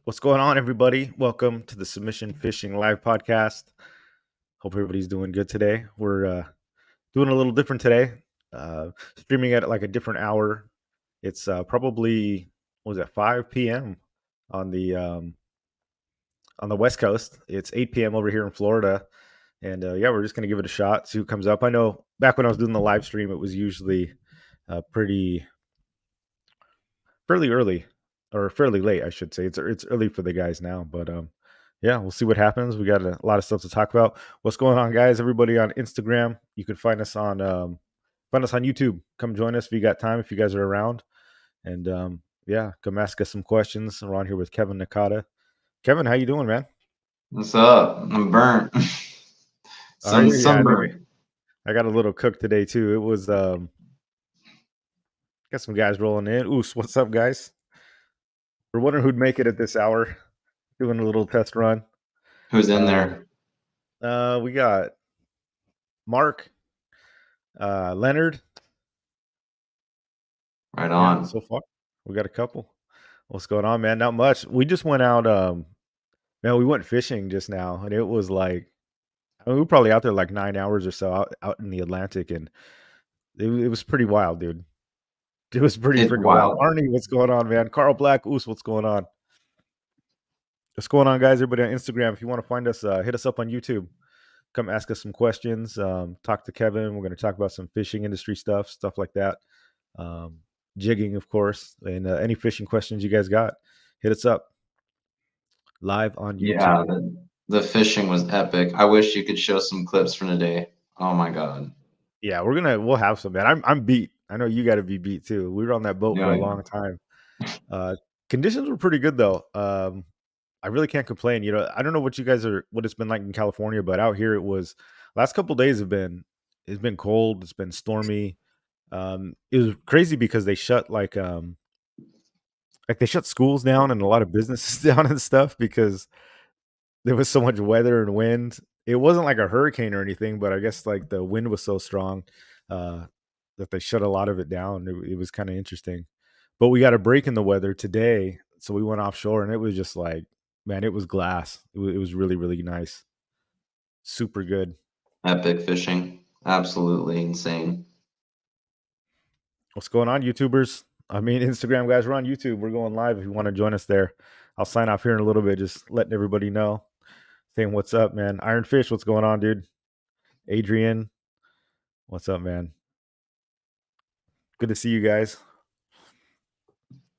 What's going on, everybody? Welcome to the Submission Fishing Live podcast. Hope everybody's doing good today. We're doing a little different today, streaming at like a different hour. It's probably what was it 5 p.m. on the West Coast. It's 8 p.m. over here in Florida, and yeah, we're just gonna give it a shot. See who comes up. I know back when I was doing the live stream, it was usually pretty fairly early or fairly late, I should say. It's early for the guys now, but yeah, we'll see what happens. We got a lot of stuff to talk about. What's going on, guys? Everybody on Instagram, you can find us on YouTube. Come join us if you got time, if you guys are around, and yeah, come ask us some questions. We're on here with Kevin Nakada. Kevin, how you doing, man? What's up? I'm burnt. Are you? Yeah, Sunburnt. I got a little cooked today too. It was got some guys rolling in. Oos, what's up, guys? We're wondering who'd make it at this hour. Doing a little test run. Who's in Um, there? we got Mark, Leonard. Right Yeah, on. so far we got a couple. What's going on, man? Not much. We just went out. Man, we went fishing just now, and it was like I mean, we were probably out there like 9 hours or so out in the Atlantic, and it was pretty wild, dude. It was pretty It's freaking wild. wild. Arnie, what's going on, man? Carl Black, Oos, what's going on? What's going on, guys? Everybody on Instagram, if you want to find us, hit us up on YouTube. Come ask us some questions. Talk to Kevin. We're going to talk about some fishing industry stuff like that. Um, Jigging, of course, and any fishing questions you guys got, hit us up live on Yeah, YouTube. the fishing was epic. I wish you could show some clips from today. Oh my God. Yeah, we'll have some, man. I'm beat. I know you got to be beat too. We were on that boat for Yeah, a yeah. long time. Conditions were pretty good though. I really can't complain. I don't know what it's been like in California, but out here it was last couple days it's been cold, it's been stormy. It was crazy because they shut like they shut schools down and a lot of businesses down and stuff because there was so much weather and wind. It wasn't like a hurricane or anything, but I guess like the wind was so strong uh, that they shut a lot of it down. It was kind of interesting. But we got a break in the weather today, so we went offshore and it was just like, man, it was glass. It was really really nice, super good. Epic fishing. Absolutely insane. What's going on, YouTubers? I mean, Instagram guys, we're on YouTube. We're going live if you want to join us there. I'll sign off here in a little bit, just letting everybody know. Saying what's up, man. Iron Fish, what's going on, dude? Adrian, what's up, man? Good to see you guys.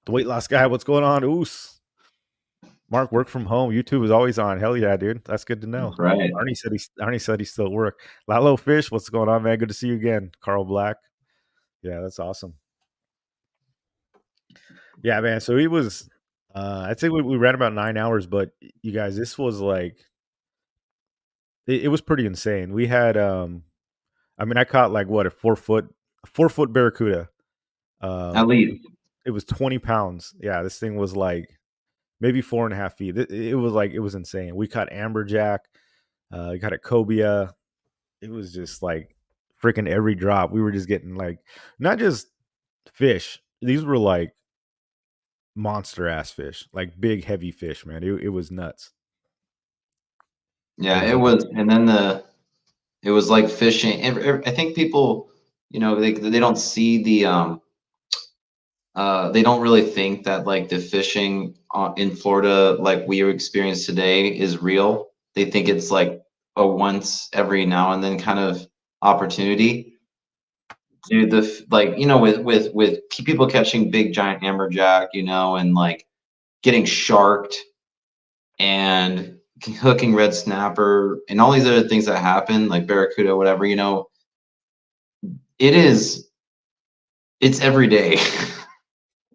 The weight loss guy, what's going on? Oos. Mark, work from home. YouTube is always on. Hell yeah, dude. That's good to know. That's right. Arnie said he still at work. Lalo Fish, what's going on, man? Good to see you again. Carl Black. Yeah, that's awesome. Yeah, man. So it was I'd say we ran about 9 hours, but you guys, this was like it was pretty insane. We had I mean I caught like what a 4 foot barracuda. At Um least. it was 20 pounds. Yeah, this thing was like maybe 4.5 feet. It was like it was insane. We caught amberjack, we caught a cobia. It was just like freaking every drop. We were just getting like not just fish. These were like monster ass fish, like big heavy fish, man. It was nuts. It Yeah, was it was. And then it was like fishing. I think people, they don't see they don't really think that like the fishing in Florida, like we experience today, is real. They think it's like a once every now and then kind of opportunity. Dude, like with people catching big giant amberjack, and like getting sharked and hooking red snapper and all these other things that happen, like barracuda, whatever, it is. It's every day.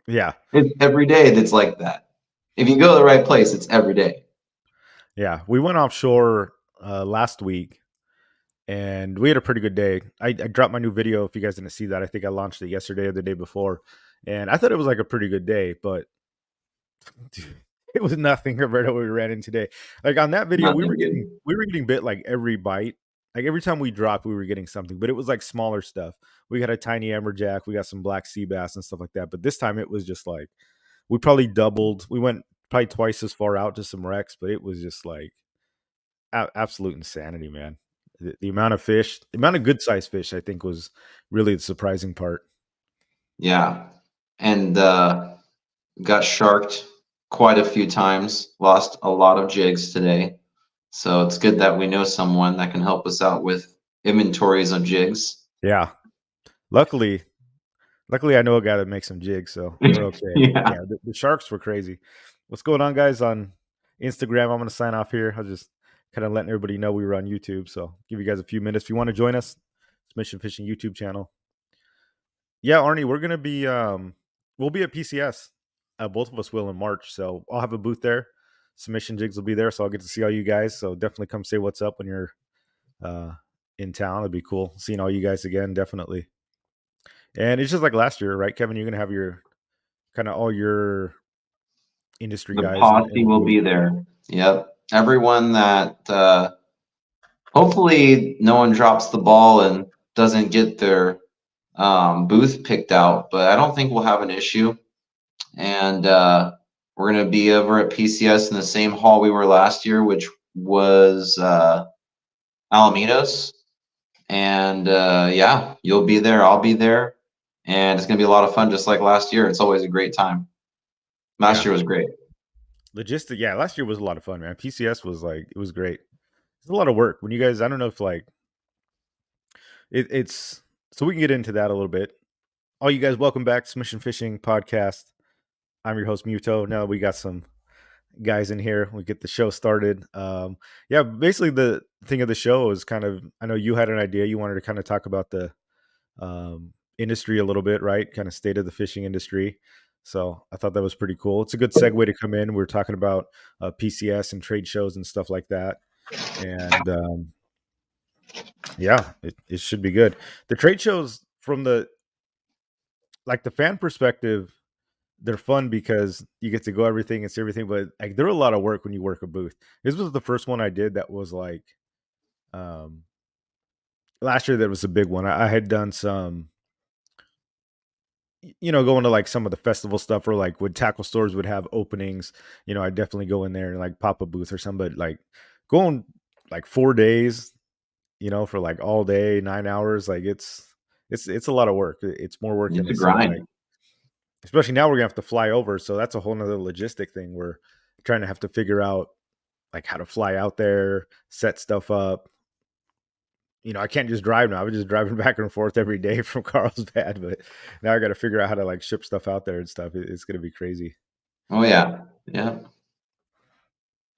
Yeah. It's every day that's like that. If you go to the right place, it's every day. Yeah. We went offshore last week and we had a pretty good day. I dropped my new video. If you guys didn't see that, I think I launched it yesterday or the day before. And I thought it was like a pretty good day, but dude, it was nothing compared to what we ran in today. Like on that video, we were Nothing getting good. we were getting bit like every bite. Like every time we dropped, we were getting something, but it was like smaller stuff. We got a tiny amberjack, we got some black sea bass and stuff like that. But this time it was just like we probably doubled. We went probably twice as far out to some wrecks, but it was just like absolute insanity, man. The amount of fish, the amount of good sized fish, I think was really the surprising part. Yeah. And got sharked quite a few times, lost a lot of jigs today. So it's good that we know someone that can help us out with inventories of jigs. Yeah. Luckily, luckily I know a guy that makes some jigs, so we're okay. Yeah. Yeah, the sharks were crazy. What's going on, guys, on Instagram? I'm gonna sign off here. I'll just kind of letting everybody know we were on YouTube. So give you guys a few minutes if you want to join us. Submission Fishing YouTube channel. Yeah, Arnie, we're gonna be we'll be at PCS. Both of us will in March, so I'll have a booth there. Submission Jigs will be there, so I'll get to see all you guys. So definitely come say what's up when you're uh in town. It'd be cool seeing all you guys again, definitely. And it's just like last year, right, Kevin? You're gonna have your kind of all your industry The guys in posse the will booth. be there. Yep. Everyone that hopefully no one drops the ball and doesn't get their booth picked out, but I don't think we'll have an issue. And we're going to be over at PCS in the same hall we were last year, which was Alamitos. And yeah, you'll be there. I'll be there. And it's going to be a lot of fun, just like last year. It's always a great time. Last Yeah, year was great. logistic. Yeah, last year was a lot of fun, man. PCS was like it was great. It's a lot of work when you guys. I don't know if like it's so we can get into that a little bit. All you guys, welcome back to Submission Fishing Podcast. I'm your host Muto. Now we got some guys in here. We get the show started. Yeah, basically the thing of the show is kind of. I know you had an idea. You wanted to kind of talk about the industry a little bit, right? Kind of state of the fishing industry. So I thought that was pretty cool. It's a good segue to come in. We're talking about PCS and trade shows and stuff like that. And yeah, it should be good. The trade shows from the like the fan perspective, they're fun because you get to go everything and see everything, but like they're a lot of work when you work a booth. This was the first one I did that was like um last year that was a big one. I had done some going to like some of the festival stuff or like when tackle stores would have openings, I definitely go in there and like pop a booth or something. But like going like 4 days, for like all day, 9 hours, like it's a lot of work. It's more work than It's a it seemed like. grind. Especially now we're gonna have to fly over, so that's a whole nother logistic thing. We're trying to have to figure out like how to fly out there, set stuff up. I can't just drive now. I was just driving back and forth every day from Carlsbad, but now I got to figure out how to like ship stuff out there and stuff. It's gonna be crazy. Oh, yeah. Yeah.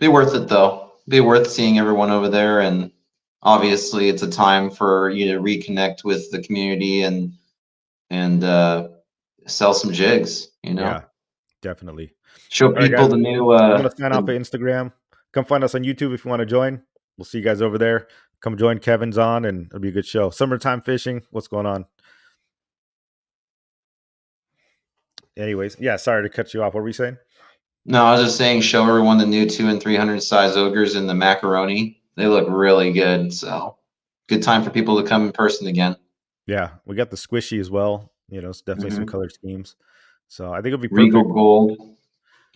Be worth it, though. Be worth seeing everyone over there. And obviously, it's a time for you to reconnect with the community and sell some jigs, Yeah, definitely. show All right, people guys. the new I'm gonna sign off at Instagram. Come find us on YouTube if you want to join. We'll see you guys over there. Come join Kevin's on, and it'll be a good show. Summertime fishing. What's going on? Anyways, yeah. Sorry to cut you off. What were you saying? No, I was just saying, show everyone the new 2 and 300 size ogres in the macaroni. They look really good. So good time for people to come in person again. Yeah, we got the squishy as well. It's definitely some Hmm. color schemes. So I think it'll be Regal perfect. gold,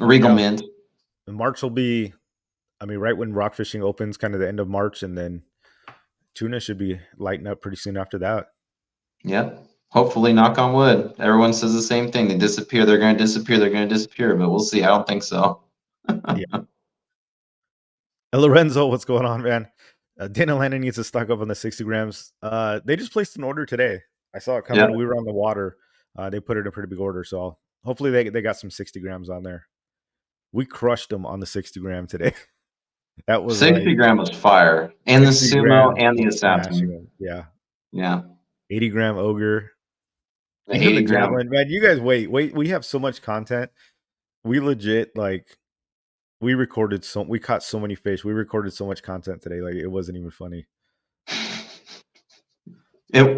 Regal Yeah, mint. and March will be. I mean, right when rock fishing opens, kind of the end of March, and then tuna should be lighting up pretty soon after that. Yep. Hopefully, knock on wood. Everyone says the same thing. They disappear. They're going to disappear. They're going to disappear. But we'll see. I don't think so. Yeah. Lorenzo, what's going on, man? Dana Landon needs to stock up on the 60 grams. They just placed an order today. I saw it Yeah. coming. We were on the water. They put it in a pretty big order, so hopefully they got some 60 grams on there. We crushed them on the 60 gram today. That was 60 like gram was fire. And the 60 sumo gram and the was smashing assassin. them. Yeah, Yeah. 80 gram ogre, The even the 80 gram. javelin. Man, you guys wait. We have so much content. We legit like we caught so many fish. We recorded so much content today. Like it wasn't even funny. It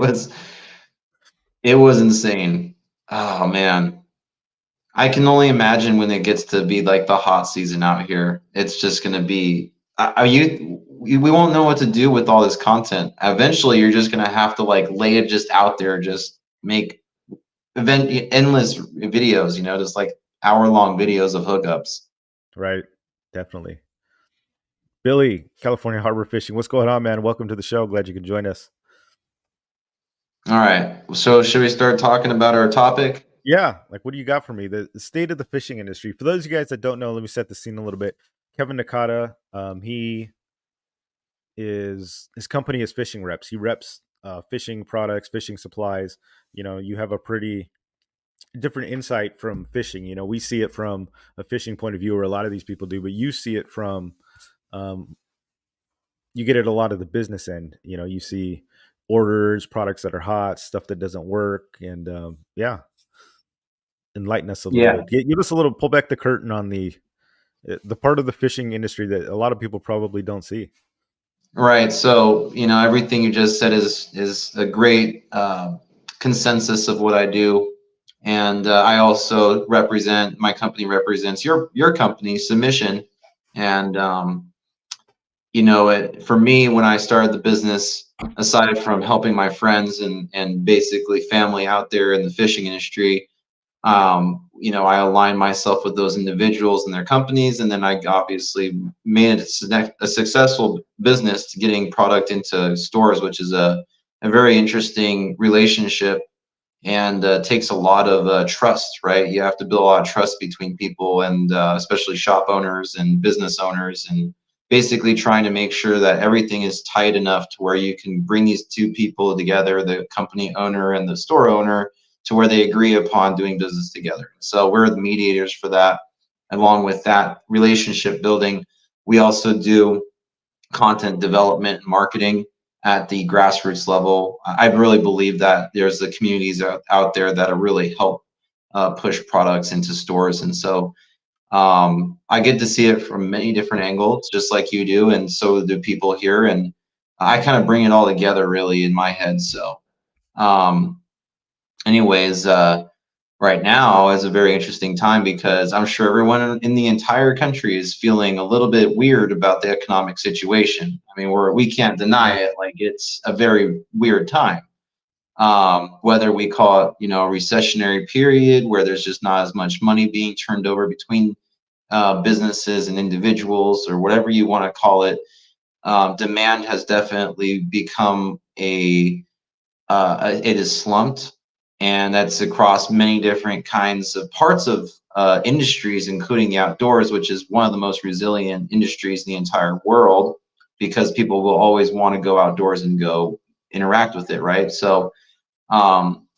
was insane. Oh man. I can only imagine when it gets to be like the hot season out here. It's just going to be we won't know what to do with all this content. Eventually you're just going to have to like lay it just out there, just make endless videos, just like hour-long videos of hookups. Right. Definitely. Billy, California Harbor Fishing. What's going on, man? Welcome to the show. Glad you can join us. All right. So should we start talking about our topic? Yeah. Like, what do you got for me? The state of the fishing industry. For those of you guys that don't know, let me set the scene a little bit. Kevin Nakada, he is his company is Fishing Reps. He reps fishing products, fishing supplies. You have a pretty different insight from fishing. We see it from a fishing point of view, or a lot of these people do, but you see it from um, you get it a lot of the business end. You see orders, products that are hot, stuff that doesn't work, and yeah, enlighten us a little Yeah. bit. Give us a little pull back the curtain on the part of the fishing industry that a lot of people probably don't see. Right. So, everything you just said is a great consensus of what I do. And I also represent my company represents your company, Submission. And for me, when I started the business, aside from helping my friends and basically family out there in the fishing industry, I aligned myself with those individuals and their companies, and then I obviously made it a successful business to getting product into stores, which is a very interesting relationship and takes a lot of trust, right? You have to build a lot of trust between people and especially shop owners and business owners, and basically trying to make sure that everything is tight enough to where you can bring these two people together, the company owner and the store owner, to where they agree upon doing business together. So we're the mediators for that. Along with that relationship building, we also do content development and marketing at the grassroots level. I really believe that there's the communities out there that are really help push products into stores. And so I get to see it from many different angles, just like you do, and so do people here. And I kind of bring it all together really in my head. So, um, anyways, right now is a very interesting time because I'm sure everyone in the entire country is feeling a little bit weird about the economic situation. I mean, we can't deny Yeah. it. Like, it's a very weird time. Whether we call it, a recessionary period where there's just not as much money being turned over between businesses and individuals, or whatever you want to call it, demand has definitely become it is slumped, and that's across many different kinds of parts of industries, including the outdoors, which is one of the most resilient industries in the entire world, because people will always want to go outdoors and go interact with it, right? So,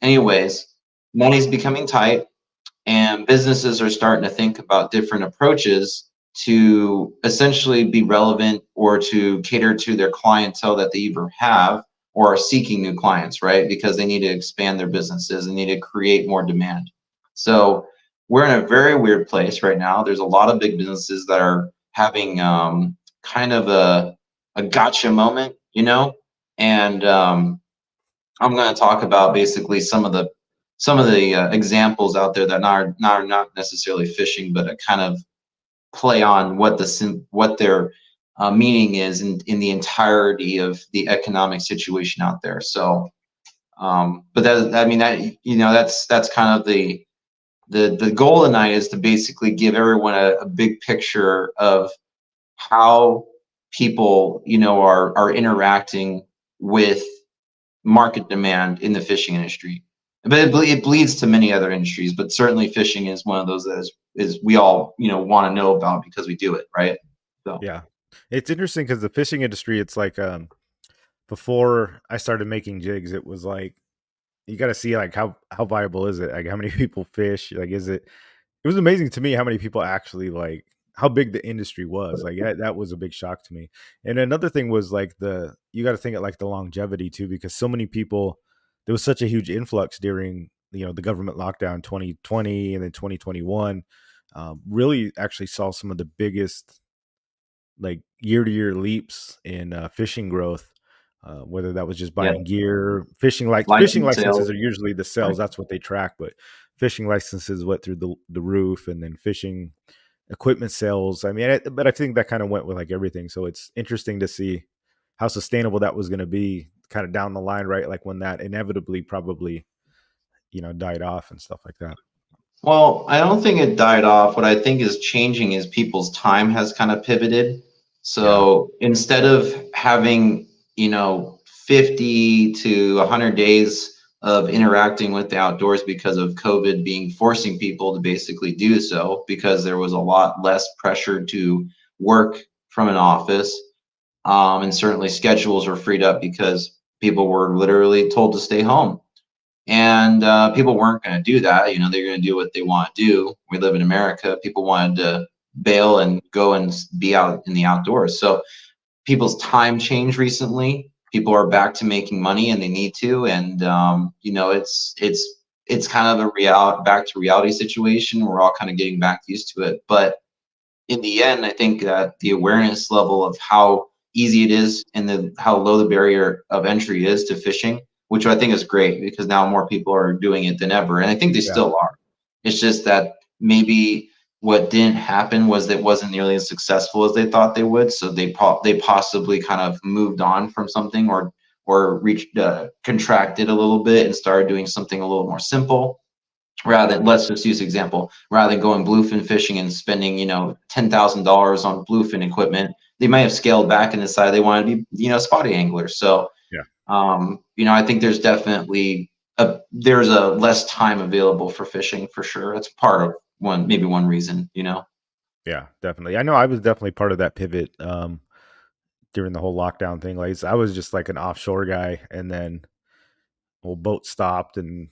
anyways, money's becoming tight, and businesses are starting to think about different approaches to essentially be relevant or to cater to their clientele that they either have or are seeking new clients, right? Because they need to expand their businesses and need to create more demand. So we're in a very weird place right now. There's a lot of big businesses that are having kind of a gotcha moment, and I'm going to talk about basically some of the examples out there that are not necessarily fishing, but a kind of play on what their meaning is in the entirety of the economic situation out there. So, but that I mean that that's kind of the goal tonight, is to basically give everyone a big picture of how people are interacting with market demand in the fishing industry. But it bleeds to many other industries, but certainly fishing is one of those that is we all want to know about because we do it, right? So Yeah. It's interesting because the fishing industry, it's like before I started making jigs, it was like you got to see like how viable is it? Like how many people fish? Like is it? It was amazing to me how many people actually like how big the industry was. Like that was a big shock to me. And another thing was like you got to think of like the longevity too, because so many people there was such a huge influx during the government lockdown 2020 and then 2021. Really actually saw some of the biggest like year to year leaps in fishing growth. Whether that was just yeah, buying gear, fishing license sales, licenses are usually the right? sales. That's what they track, but fishing licenses went through the roof, and then fishing equipment sales. I mean, but I think that kind of went with like everything. So it's interesting to see how sustainable that was going to be, kind of down the line, right? Like when that inevitably probably died off and stuff like that. Well, I don't think it died off. What I think is changing is people's time has kind of pivoted. Yeah. So instead of having, 50 to 100 days of interacting with the outdoors because of COVID being forcing people to basically do so, because there was a lot less pressure to work from an office, and certainly schedules were freed up because people were literally told to stay home. And people weren't going to do that. They're going to do what they want to do. We live in America. People wanted to bail and go and be out in the outdoors. So people's time changed recently. People are back to making money, and they need to. And it's kind of a back to reality situation. We're all kind of getting back used to it. But in the end, I think that the awareness level of how easy it is and how low the barrier of entry is to fishing, which I think is great because now more people are doing it than ever, and I think they Yeah. still are. It's just that maybe what didn't happen was that it wasn't nearly as successful as they thought they would, so they possibly kind of moved on from something, or reached contracted a little bit and started doing something a little more simple, rather than, let's just use example, rather than going bluefin fishing and spending $10,000 on bluefin equipment. They might have scaled back and decided they want to be spotty anglers. So Yeah. I think there's definitely there's a less time available for fishing, for sure. That's part of maybe one reason. Yeah, definitely. I know I was definitely part of that pivot during the whole lockdown thing. Like I was just like an offshore guy, and then whole boat stopped and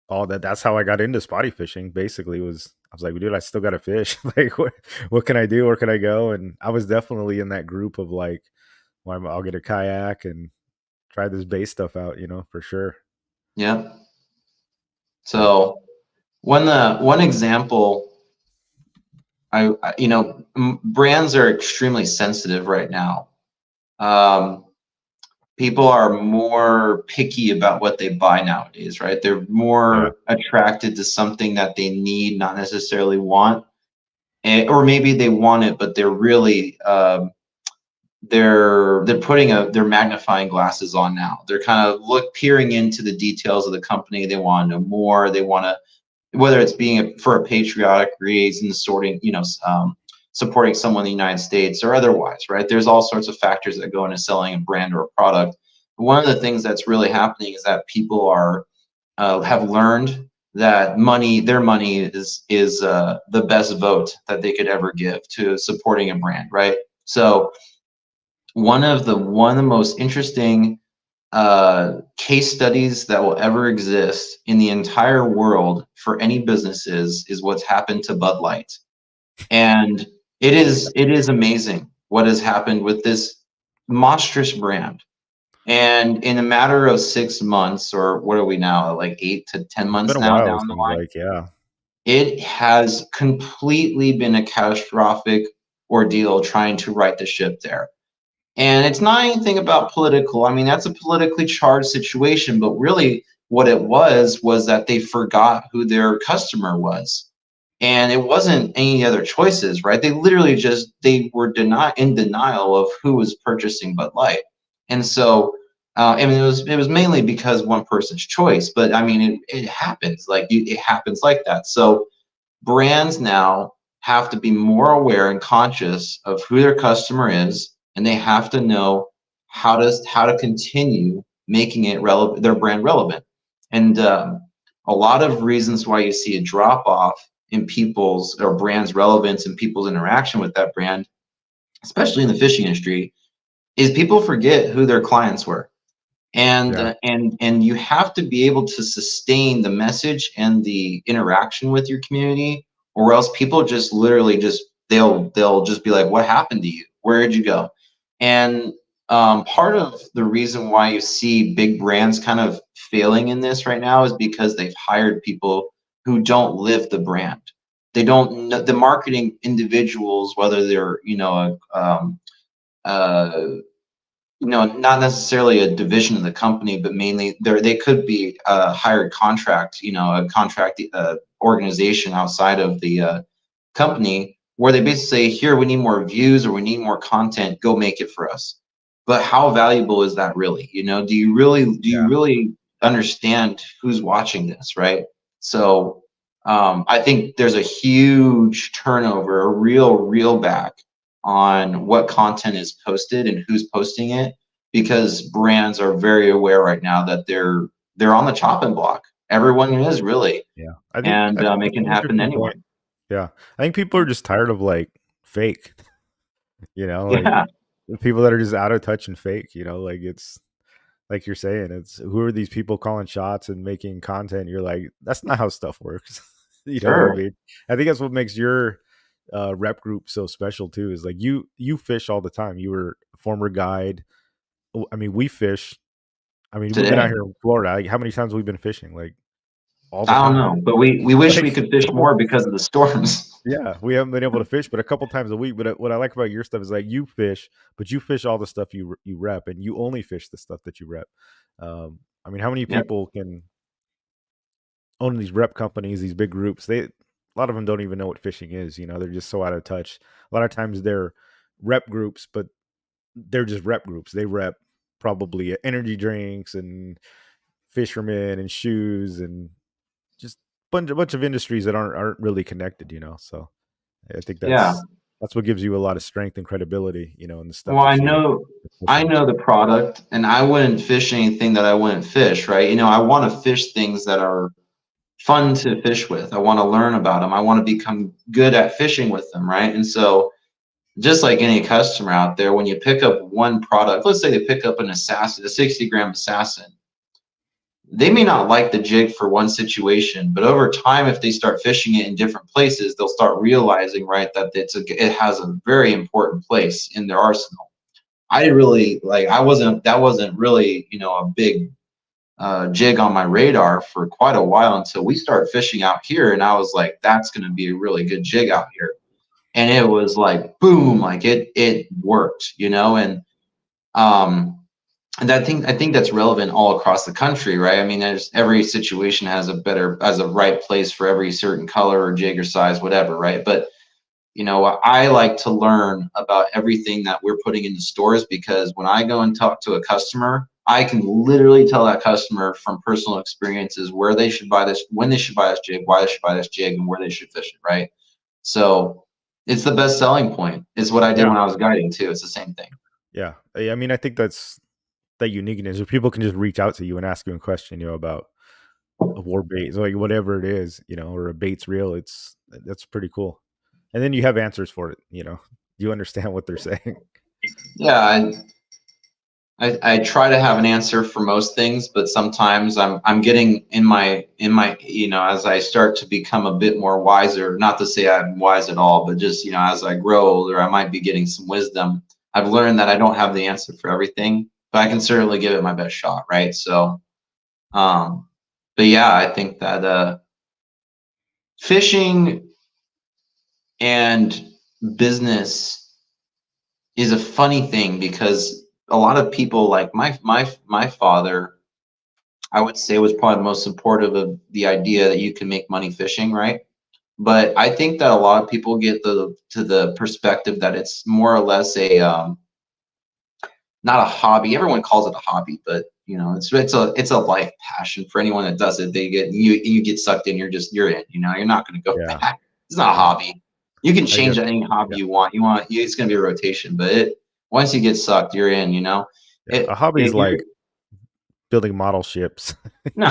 all that. That's how I got into spotty fishing. Basically, was I was like, dude, I still got to fish. Like, what can I do? Where can I go? And I was definitely in that group of like, well, I'll get a kayak and try this base stuff out. For sure. Yeah. Yeah. So one example, brands are extremely sensitive right now. Um, People are more picky about what they buy nowadays, right? They're Yeah. more attracted to something that they need, not necessarily want, or maybe they want it, but they're really they're putting their magnifying glasses on now. They're kind of peering into the details of the company. They want to know more. They want to, whether it's being for a patriotic reason, supporting someone in the United States or otherwise, right? There's all sorts of factors that go into selling a brand or a product. One of the things that's really happening is that people have learned that their money is the best vote that they could ever give to supporting a brand, right? So one of the most interesting case studies that will ever exist in the entire world for any businesses is what's happened to Bud Light. And it is amazing what has happened with this monstrous brand. And in a matter of 6 months, or what are we now, like 8 to 10 It's been months a now while. It down the seems line, like, yeah. it has completely been a catastrophic ordeal trying to right the ship there. And it's not anything about political. I mean, that's a politically charged situation, but really what it was that they forgot who their customer was. And it wasn't any other choices, right? They literally they were in denial of who was purchasing Bud Light. And so, I mean, it was mainly because one person's choice, but I mean, it happens, it happens like that. So brands now have to be more aware and conscious of who their customer is, and they have to know how to continue making it relevant, their brand relevant. And a lot of reasons why you see a drop off in people's or brands' relevance and people's interaction with that brand, especially in the fishing industry, is people forget who their clients were. And Yeah. you have to be able to sustain the message and the interaction with your community, or else people just literally they'll just be like, what happened to you, where did you go? And part of the reason why you see big brands kind of failing in this right now is because they've hired people who don't live the brand. They don't know the marketing individuals, whether they're uh, not necessarily a division of the company, but mainly they could be a hired contract, a contract organization outside of the company, where they basically say, here, we need more views or we need more content, go make it for us. But how valuable is that really? Do you Yeah. really understand who's watching this, right? So I think there's a huge turnover, a real back on what content is posted and who's posting it, because brands are very aware right now that they're on the chopping block. Everyone is really, Yeah. and I think it that's can an happen to interesting point. anyone. Yeah. I think people are just tired of like fake, like Yeah, the people that are just out of touch and fake, like it's like you're saying, it's who are these people calling shots and making content? You're like, that's not how stuff works. You know what I sure. mean? I think that's what makes your rep group so special too, is like you fish all the time. You were a former guide. I mean, we fish. I mean, we've been out Today, here in Florida. Like, how many times we've been fishing? Like all the I don't time. know, but we wish we Like could fish couple more because of the storms. yeah, we haven't been able to fish, but a couple times a week. But what I like about your stuff is like you fish, but you fish all the stuff you rep, and you only fish the stuff that you rep. I mean, how many Yep. people can own these rep companies, these big groups? A lot of them don't even know what fishing is. They're just so out of touch. A lot of times they're rep groups, but they're just rep groups. They rep probably energy drinks and fishermen and shoes and just bunch of industries that aren't really connected. So I think Yeah. that's what gives you a lot of strength and credibility, in the stuff Well, that you're I pushing. know the product, and I wouldn't fish anything that I wouldn't fish, right? I want to fish things that are fun to fish with. I want to learn about them. I want to become good at fishing with them, right? And so, just like any customer out there, when you pick up one product, let's say they pick up an assassin, a 60-gram assassin, they may not like the jig for one situation, but over time, if they start fishing it in different places, they'll start realizing, right, that it has a very important place in their arsenal. I really like, that wasn't really, a big jig on my radar for quite a while until we started fishing out here. And I was like, that's going to be a really good jig out here. And it was like, boom, like it worked, um, and I think that's relevant all across the country, right? I mean, every situation has a right place for every certain color or jig or size, whatever, right? But I like to learn about everything that we're putting into stores, because when I go and talk to a customer, I can literally tell that customer from personal experiences where they should buy this, when they should buy this jig, why they should buy this jig, and where they should fish it, right? So it's the best selling point. It's what I did Yeah, when I was guiding too. It's the same thing. yeah. I mean, I think that's that uniqueness where people can just reach out to you and ask you a question, about a war bait, like whatever it is, or a bait's reel. That's pretty cool. And then you have answers for it. You understand what they're saying. Yeah, I try to have an answer for most things, but sometimes I'm getting in my as I start to become a bit more wiser. Not to say I'm wise at all, but just as I grow older, I might be getting some wisdom. I've learned that I don't have the answer for everything, but I can certainly give it my best shot, right? So, um, but yeah, I think that fishing and business is a funny thing, because a lot of people, like my father, I would say, was probably the most supportive of the idea that you can make money fishing, right? But I think that a lot of people get to the perspective that it's more or less a not a hobby. Everyone calls it a hobby, but it's a life passion for anyone that does it. You get sucked in. You're in. You're not going to go Yeah, back. It's not a yeah. hobby. You can I guess. change any hobby Yeah, you want. It's going to be a rotation, but once you get sucked, you're in. yeah. A hobby is If you're like building model ships, no,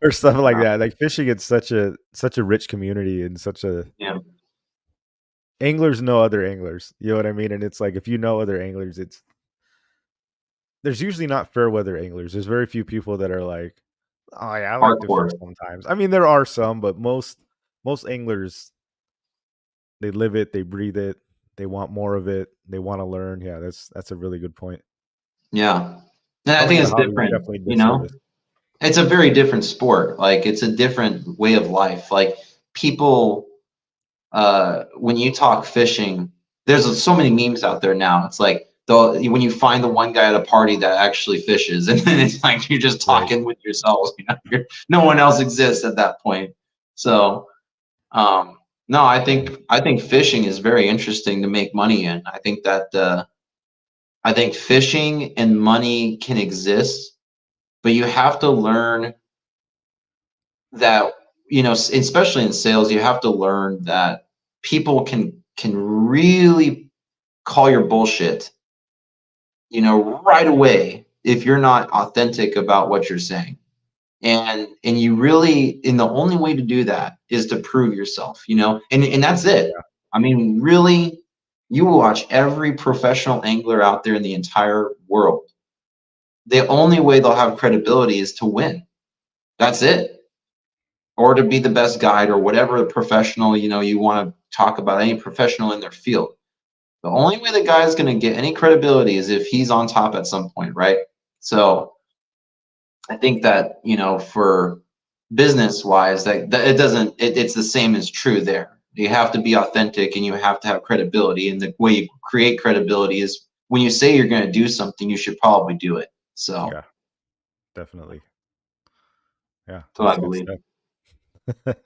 or stuff like no, that. Like fishing, it's such a rich community and such a yeah, anglers know other anglers. You know what I mean? And it's like if you know other anglers, there's usually not fair weather anglers. There's very few people that are like, oh yeah, I like to fish hardcore. sometimes. I mean, there are some, but most anglers, they live it, they breathe it, they want more of it, they want to learn. Yeah, that's a really good point. Yeah, and I Calling think it a it's hobby is different. definitely a disservice. It's a very different sport. Like, it's a different way of life. Like, people, when you talk fishing, there's so many memes out there now. It's like when you find the one guy at a party that actually fishes, and then it's like you're just Right. talking with yourselves. No one else exists at that point. So, no, I think fishing is very interesting to make money in. I think fishing and money can exist, but you have to learn that. especially in sales, you have to learn that people can really call your bullshit, right away if you're not authentic about what you're saying. And you really, and the only way to do that is to prove yourself, and that's it. Yeah. I mean, really, you watch every professional angler out there in the entire world. The only way they'll have credibility is to win. That's it. Or to be the best guide or whatever professional, you want to talk about, any professional in their field. The only way the guy's going to get any credibility is if he's on top at some point, right? So I think that, for business wise, that it doesn't, it's the same as true there. You have to be authentic and you have to have credibility. And the way you create credibility is when you say you're going to do something, you should probably do it. So Yeah, definitely. Yeah, that's what that's I good believe. stuff.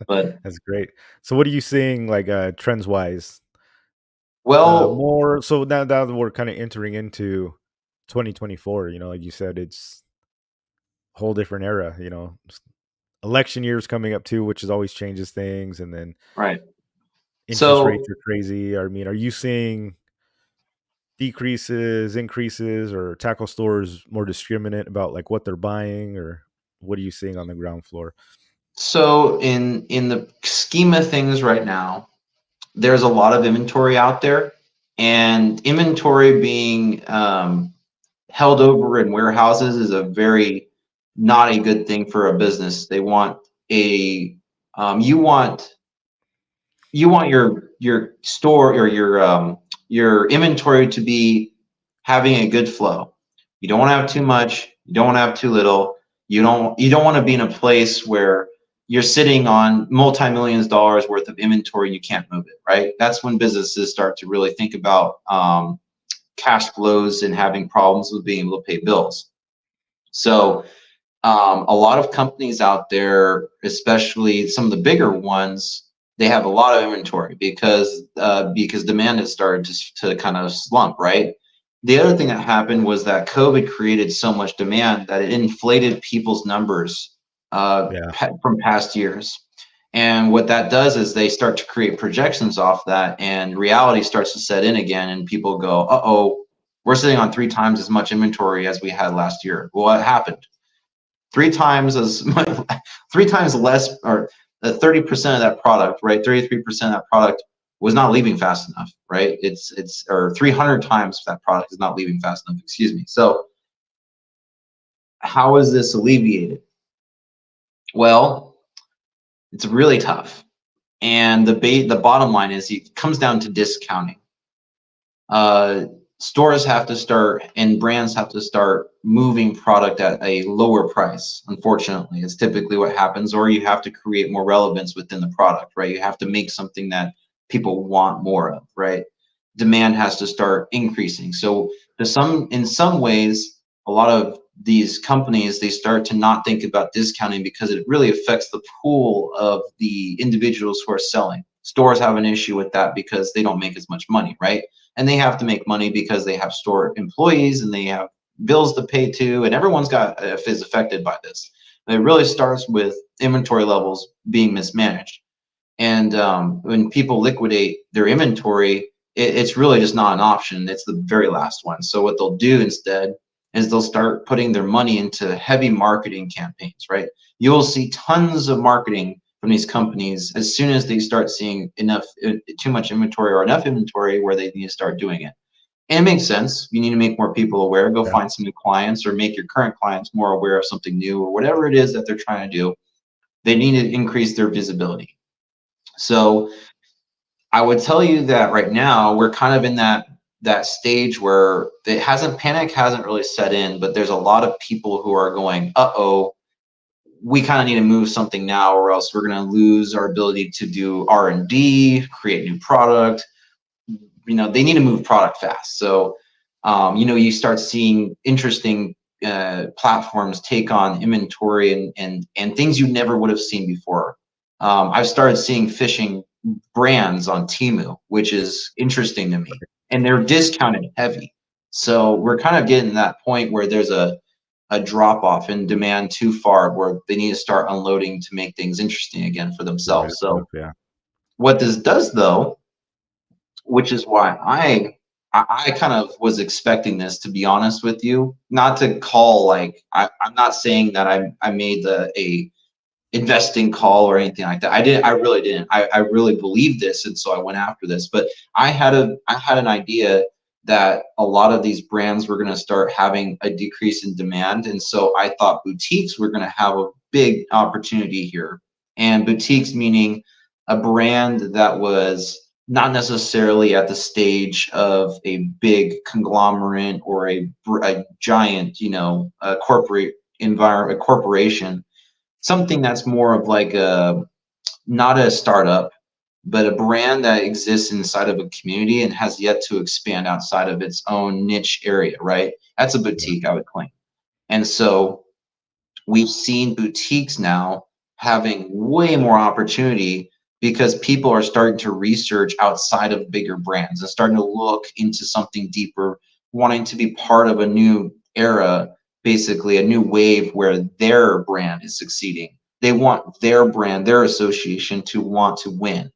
But That's great. So what are you seeing like trends wise? well, More so now that we're kind of entering into 2024, like you said, it's a whole different era, election years coming up too, which is always changes things, and then right. interest rates So are crazy. I mean, are you seeing decreases, increases, or tackle stores more discriminate about like what they're buying, or what are you seeing on the ground floor? so in the scheme of things right now, there's a lot of inventory out there, and inventory being held over in warehouses is a very not a good thing for a business. They want a you want your store or your inventory to be having a good flow. You don't want to have too much, you don't want to have too little. You don't want to be in a place where you're sitting on multi-millions of dollars worth of inventory and you can't move it, right? That's when businesses start to really think about cash flows and having problems with being able to pay bills. So a lot of companies out there, especially some of the bigger ones, they have a lot of inventory because demand has started to kind of slump, right? The other thing that happened was that COVID created so much demand that it inflated people's numbers Yeah, from past years. And what that does is they start to create projections off that, and reality starts to set in again, and people go, "Uh-oh, we're sitting on 3 times as much inventory as we had last year." Well, what happened? 3 times as much, 3 times less, or 30% of that product, right? 33% of that product was not leaving fast enough, right? It's or 300 times that product is not leaving fast enough. Excuse me. So how is this alleviated? Well, it's really tough. And the bottom line is it comes down to discounting. uh, Stores have to start and brands have to start moving product at a lower price. Unfortunately, it's typically what happens, or you have to create more relevance within the product, right? You have to make something that people want more of, right? Demand has to start increasing. So in some ways, a lot of these companies, they start to not think about discounting because it really affects the pool of the individuals who are selling. Stores have an issue with that because they don't make as much money, right? And they have to make money because they have store employees and they have bills to pay to, and everyone's got is affected by this. And it really starts with inventory levels being mismanaged. And when people liquidate their inventory, it's really just not an option. It's the very last one. So what they'll do instead is they'll start putting their money into heavy marketing campaigns, right? You'll see tons of marketing from these companies as soon as they start seeing too much inventory or enough inventory where they need to start doing it. And it makes sense. You need to make more people aware. Go yeah, find some new clients or make your current clients more aware of something new or whatever it is that they're trying to do. They need to increase their visibility. So I would tell you that right now we're kind of in that stage where panic hasn't really set in, but there's a lot of people who are going, uh-oh, we kind of need to move something now or else we're going to lose our ability to do R&D, create new product. They need to move product fast. So you start seeing interesting platforms take on inventory and things you never would have seen before. I've started seeing fishing brands on Temu, which is interesting to me, and they're discounted heavy. So we're kind of getting to that point where there's a drop off in demand too far where they need to start unloading to make things interesting again for Right. themselves. Stuff, So yeah. what this does though, which is why I kind of was expecting this, to be honest with you, not to call like I'm not saying that I made a investing call or anything like that. I really didn't. I really believed this, and so I went after this. But I had an idea that a lot of these brands were going to start having a decrease in demand, and so I thought boutiques were going to have a big opportunity here. And boutiques meaning a brand that was not necessarily at the stage of a big conglomerate or a giant, a corporate environment, a corporation, something that's more of like a not a startup, but a brand that exists inside of a community and has yet to expand outside of its own niche area, right? That's a Yeah. boutique, I would claim. And so we've seen boutiques now having way more opportunity because people are starting to research outside of bigger brands and starting to look into something deeper, wanting to be part of a new era, basically a new wave where their brand is succeeding. They want their brand, their association to want to win.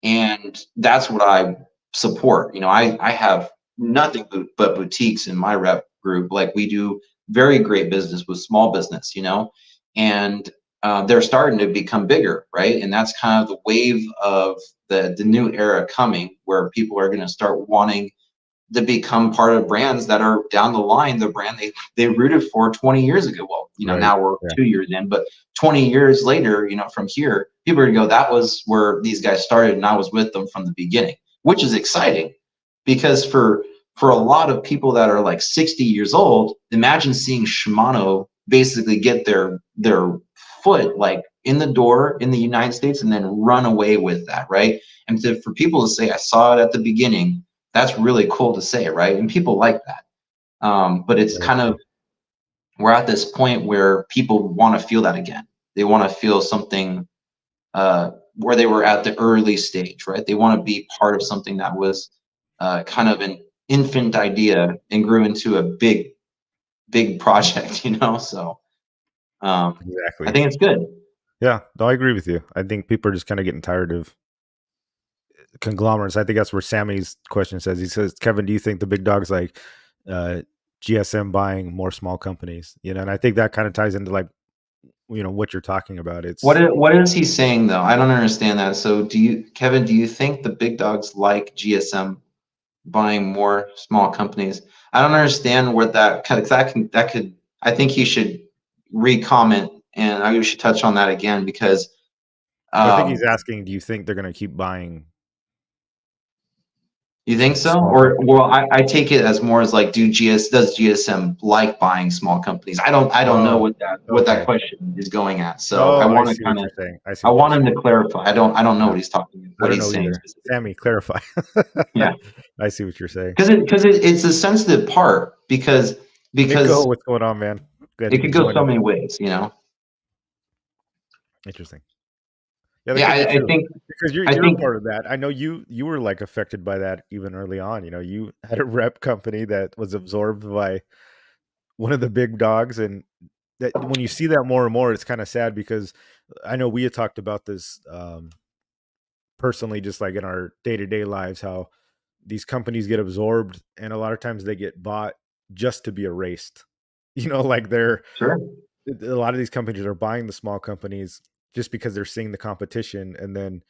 And that's what I support. I have nothing but boutiques in my rep group. Like we do very great business with small business, and they're starting to become bigger, right? And that's kind of the wave of the new era coming, where people are going to start wanting to become part of brands that are down the line the brand they rooted for 20 years ago. Well, Right. now we're Yeah. 2 years in, but 20 years later, from here, people are gonna go, that was where these guys started and I was with them from the beginning, which is exciting because for a lot of people that are like 60 years old, imagine seeing Shimano basically get their foot like in the door in the United States and then run away with that, right? And for people to say, I saw it at the beginning, that's really cool to say, right? And people like that. But it's Very kind true. of, we're at this point where people want to feel that again. They want to feel something where they were at the early stage, right? They want to be part of something that was kind of an infant idea and grew into a big project, So I Exactly. think it's good. Yeah. No, I agree with you. I think people are just kind of getting tired of conglomerates. I think that's where Sammy's question says. He says, Kevin, do you think the big dogs like uh, GSM buying more small companies? And I think that kind of ties into like, what you're talking about. It's What is he saying though? I don't understand that. So Kevin, do you think the big dogs like GSM buying more small companies? I don't understand what that could. I think he should re-comment, and I should touch on that again because I think he's um, asking, do you think they're going to keep buying you think so? small Or well, companies? I take it as more as like, does GSM like buying small companies? I don't know Oh, what that okay. question is going at. So I Oh, I want to see what kind you're of saying. I see I what you're want him to saying. clarify. I don't know Yeah. I what don't he's know saying either. specifically. Sammy, clarify. Yeah, I see what you're saying. it's a sensitive part Nico, because what's going on, man? Glad it you could could go join so us. many ways. Interesting. Yeah, that Yeah, could be I true think because you're I you're a think part of that. I know you were like affected by that even early on. You had a rep company that was absorbed by one of the big dogs, and that when you see that more and more, it's kind of sad because I know we had talked about this personally, just like in our day to day lives, how these companies get absorbed, and a lot of times they get bought just to be erased. Like sure. a lot of these companies are buying the small companies just because they're seeing the competition, and then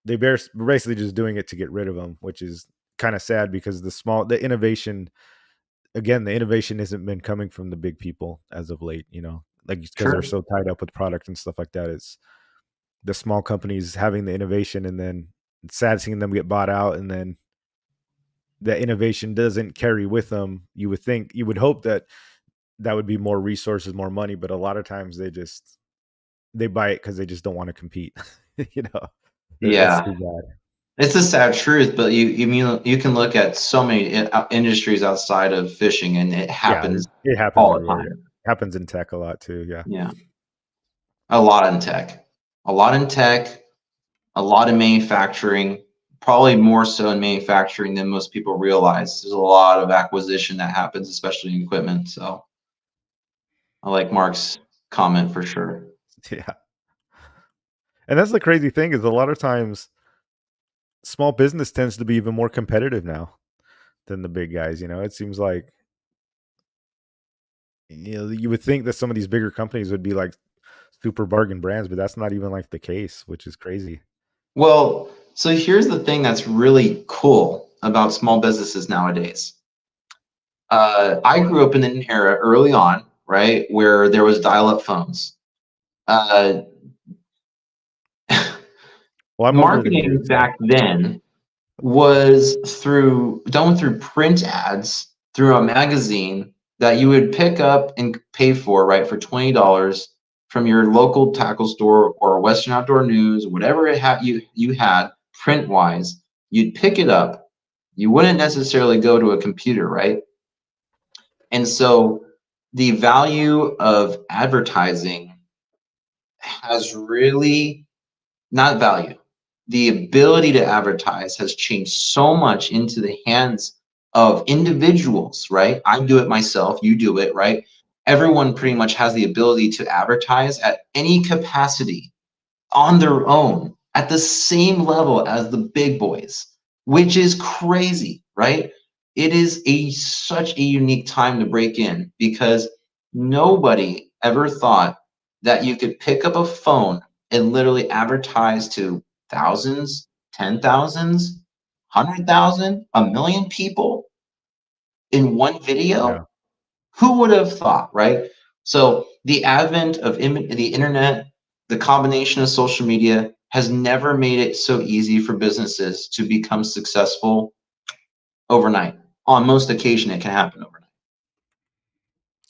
they're basically just doing it to get rid of them, which is kind of sad because the innovation, again, the innovation hasn't been coming from the big people as of late, like because they're Sure. so tied up with product and stuff like that. It's the small companies having the innovation, and then it's sad seeing them get bought out, and then the innovation doesn't carry with them. You would hope that that would be more resources, more money, but a lot of times they buy it because they just don't want to compete. you know, it's Yeah, too bad. it's a sad truth, but you can look at so many industries outside of fishing, and it Yeah, happens it happens all the everywhere. It time. happens in tech a lot too. Yeah, Yeah, a lot in tech, a lot in tech, a lot in manufacturing. Probably more so in manufacturing than most people realize. There's a lot of acquisition that happens, especially in equipment. So I like Mark's comment for sure. Yeah. And that's the crazy thing is a lot of times small business tends to be even more competitive now than the big guys. It seems like you would think that some of these bigger companies would be like super bargain brands, but that's not even like the case, which is crazy. Well, so here's the thing that's really cool about small businesses nowadays. I grew up in an era early on, right, where there was dial-up phones. Uh, Well, I'm older than you, Marketing so back then was done through print ads through a magazine that you would pick up and pay for, right, for $20 from your local tackle store or Western Outdoor News, whatever you had print wise. You'd pick it up. You wouldn't necessarily go to a computer, right? And so the value of advertising has really not value. The ability to advertise has changed so much into the hands of individuals, right? I do it myself, you do it, right? Everyone pretty much has the ability to advertise at any capacity on their own at the same level as the big boys, which is crazy, right? It is such a unique time to break in because nobody ever thought that you could pick up a phone and literally advertise to thousands, 10,000s, 100,000, a million people in one yeah. video. Who would have thought, right? So the advent of the internet, the combination of social media has never made it so easy for businesses to become successful overnight. On most occasion, it can happen overnight.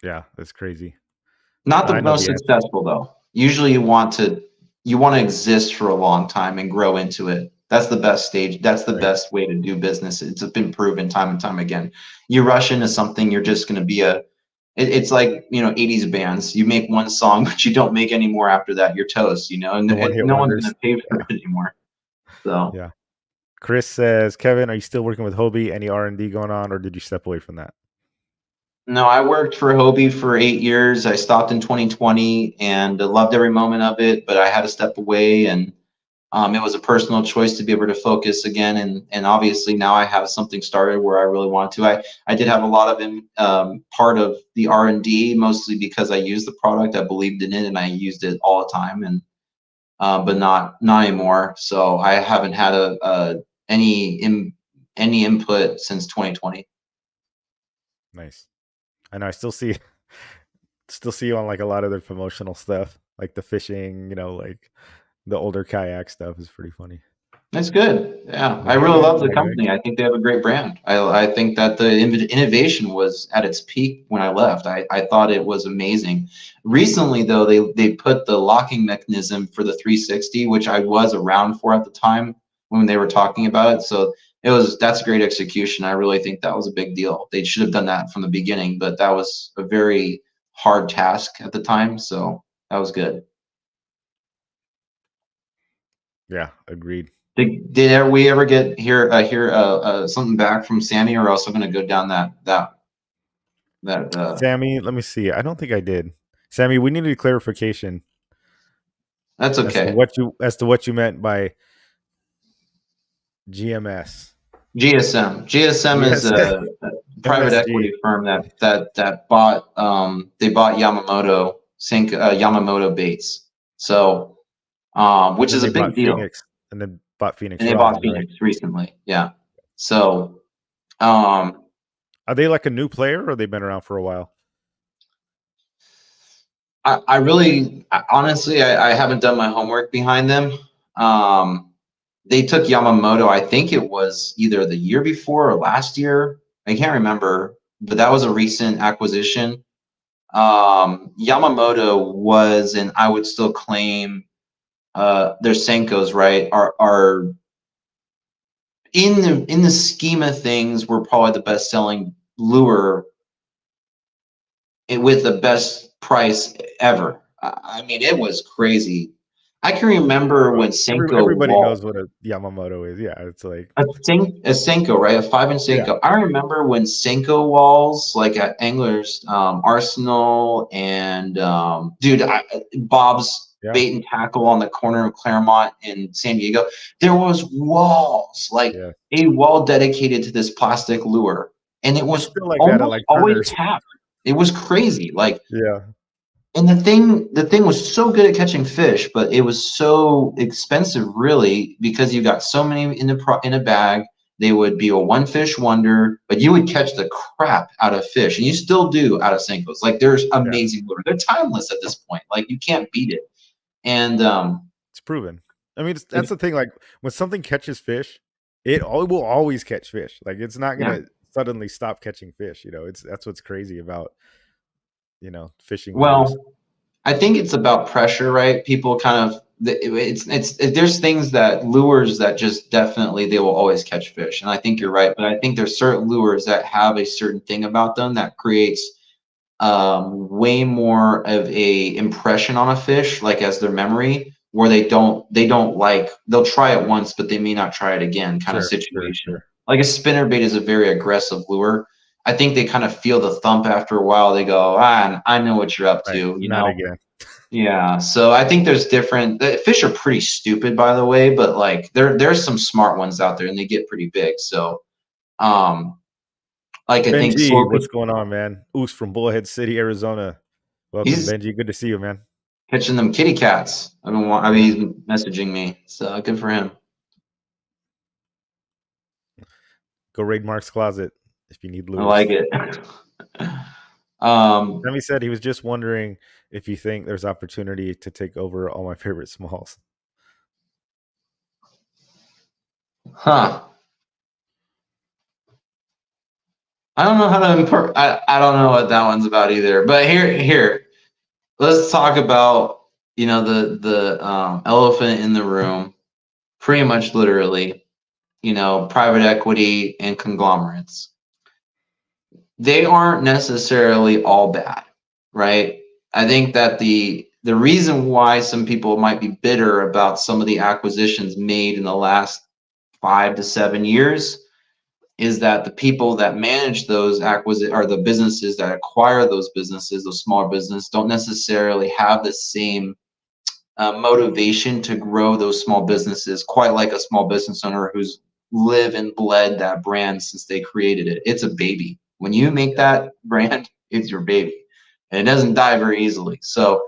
Yeah, that's crazy. Not the I know most the answer. successful though. Usually you want to exist for a long time and grow into it. That's the best stage. That's the Right. best way to do business. It's been proven time and time again. You rush into something, you're just going to be it's like 80s bands. You make one song, but you don't make any more after that. You're toast, and The one hit no one's going wonders. to pay for Yeah. it anymore. So Yeah. Chris says, Kevin, are you still working with Hobie? Any R&D going on, or did you step away from that? no, I worked for Hobie for 8 years. I stopped in 2020 and loved every moment of it, but I had to step away, and it was a personal choice to be able to focus again. And obviously now I have something started where I really want to. I did have a lot of part of the R&D, mostly because I used the product, I believed in it, and I used it all the time. And but not anymore. So I haven't had any input since 2020. Nice. I know. I still see you on like a lot of their promotional stuff, like the fishing. Like the older kayak stuff is pretty funny. That's good. Yeah, I But really hey, love the man, company. I think they have a great brand. I think that the innovation was at its peak when I left. I thought it was amazing. Recently, though, they put the locking mechanism for the 360, which I was around for at the time when they were talking about it. So that's great execution. I really think that was a big deal. They should have done that from the beginning, but that was a very hard task at the time. So that was good. yeah, agreed. Did we ever get hear something back from Sammy, or else I'm gonna go down that. Sammy, let me see. I don't think I did. Sammy, we needed clarification That's as to okay. what you meant by GMS. GSM is Yes, a private MSG. equity firm that bought they bought Yamamoto baits. So And which then is they a big bought deal, Phoenix, and then bought Phoenix and they Rods, bought right? Phoenix recently. Yeah. So um Are they like a new player, or they've been around for a while? honestly, I haven't done my homework behind them. They took Yamamoto, I think it was either the year before or last year. I can't remember, but that was a recent acquisition. Yamamoto was, and I would still claim their Senkos, right, are in the scheme of things, were probably the best selling lure with the best price ever. I mean, it was crazy. I can remember Well, when Senko everybody wall. knows what a Yamamoto is. Yeah, it's like A Senko, right? A 5-inch yeah, Senko. I remember when Senko walls, like at Anglers Arsenal and dude, Bob's yeah, Bait and Tackle on the corner of Claremont in San Diego. There was walls, like yeah. a wall dedicated to this plastic lure, and it It's was still like that at almost like always Turner's. tapped. It was crazy, like. Yeah, And the thing was so good at catching fish, but it was so expensive, really, because you got so many in a bag. They would be a one fish wonder, but you would catch the crap out of fish, and you still do out of Senkos. Like there's yeah. amazing lure. They're timeless at this point. Like you can't beat it. And It's proven. I mean, that's it, the thing. Like when something catches fish, it will always catch fish. Like it's not yeah. gonna suddenly stop catching fish. That's what's crazy about fishing lures. Well, I think it's about pressure, right? People kind of there's things that lures that just definitely they will always catch fish, and I think you're right. But I think there's certain lures that have a certain thing about them that creates way more of a impression on a fish, like as their memory, where they don't like they'll try it once, but they may not try it again, kind of Sure, sure, situation. sure. Like a spinnerbait is a very aggressive lure. I think they kind of feel the thump after a while. They go, I know what you're up Right. to, you Not know. again. Yeah, so I think there's different. The fish are pretty stupid, by the way, but like there's some smart ones out there, and they get pretty big. So, um, like I think Benji, slow pitch, what's going on, man? Oos from Bullhead City, Arizona. Welcome, he's Benji. Good to see you, man. catching them kitty cats. I mean, Yeah. he's been messaging me, so good for him. Go raid Mark's closet if you need I lures. like it. um, Sammy said he was just wondering if you think there's opportunity to take over all my favorite smalls. huh. I don't know how to I don't know what that one's about either. But here, let's talk about the elephant in the room, pretty much literally. Private equity and conglomerates. They aren't necessarily all bad, right? I think that the reason why some people might be bitter about some of the acquisitions made in the last 5 to 7 years is that the people that manage those or the businesses that acquire those businesses, those small businesses, don't necessarily have the same motivation to grow those small businesses quite like a small business owner who's live and bled that brand since they created it. It's a baby. When you make Yeah. that brand, it's your baby, and it doesn't die very easily. So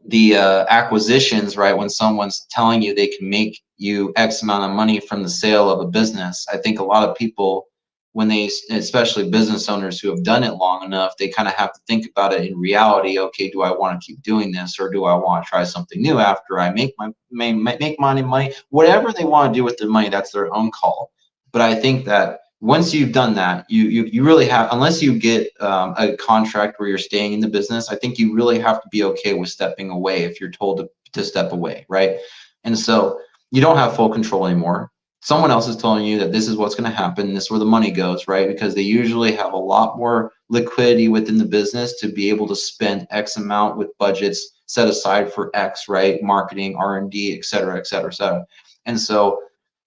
the acquisitions, right? When someone's telling you they can make you X amount of money from the sale of a business, I think a lot of people, when they, especially business owners who have done it long enough, they kind of have to think about it in reality. Okay, do I want to keep doing this, or do I want to try something new after I make money? Whatever they want to do with their money, that's their own call. But I think that once you've done that, you really have, unless you get a contract where you're staying in the business, I think you really have to be okay with stepping away if you're told to step away, right? And so you don't have full control anymore. Someone else is telling you that this is what's going to happen, this is where the money goes, right? Because they usually have a lot more liquidity within the business to be able to spend X amount with budgets set aside for X, right? Marketing, R&D, et cetera, et cetera, et cetera. And so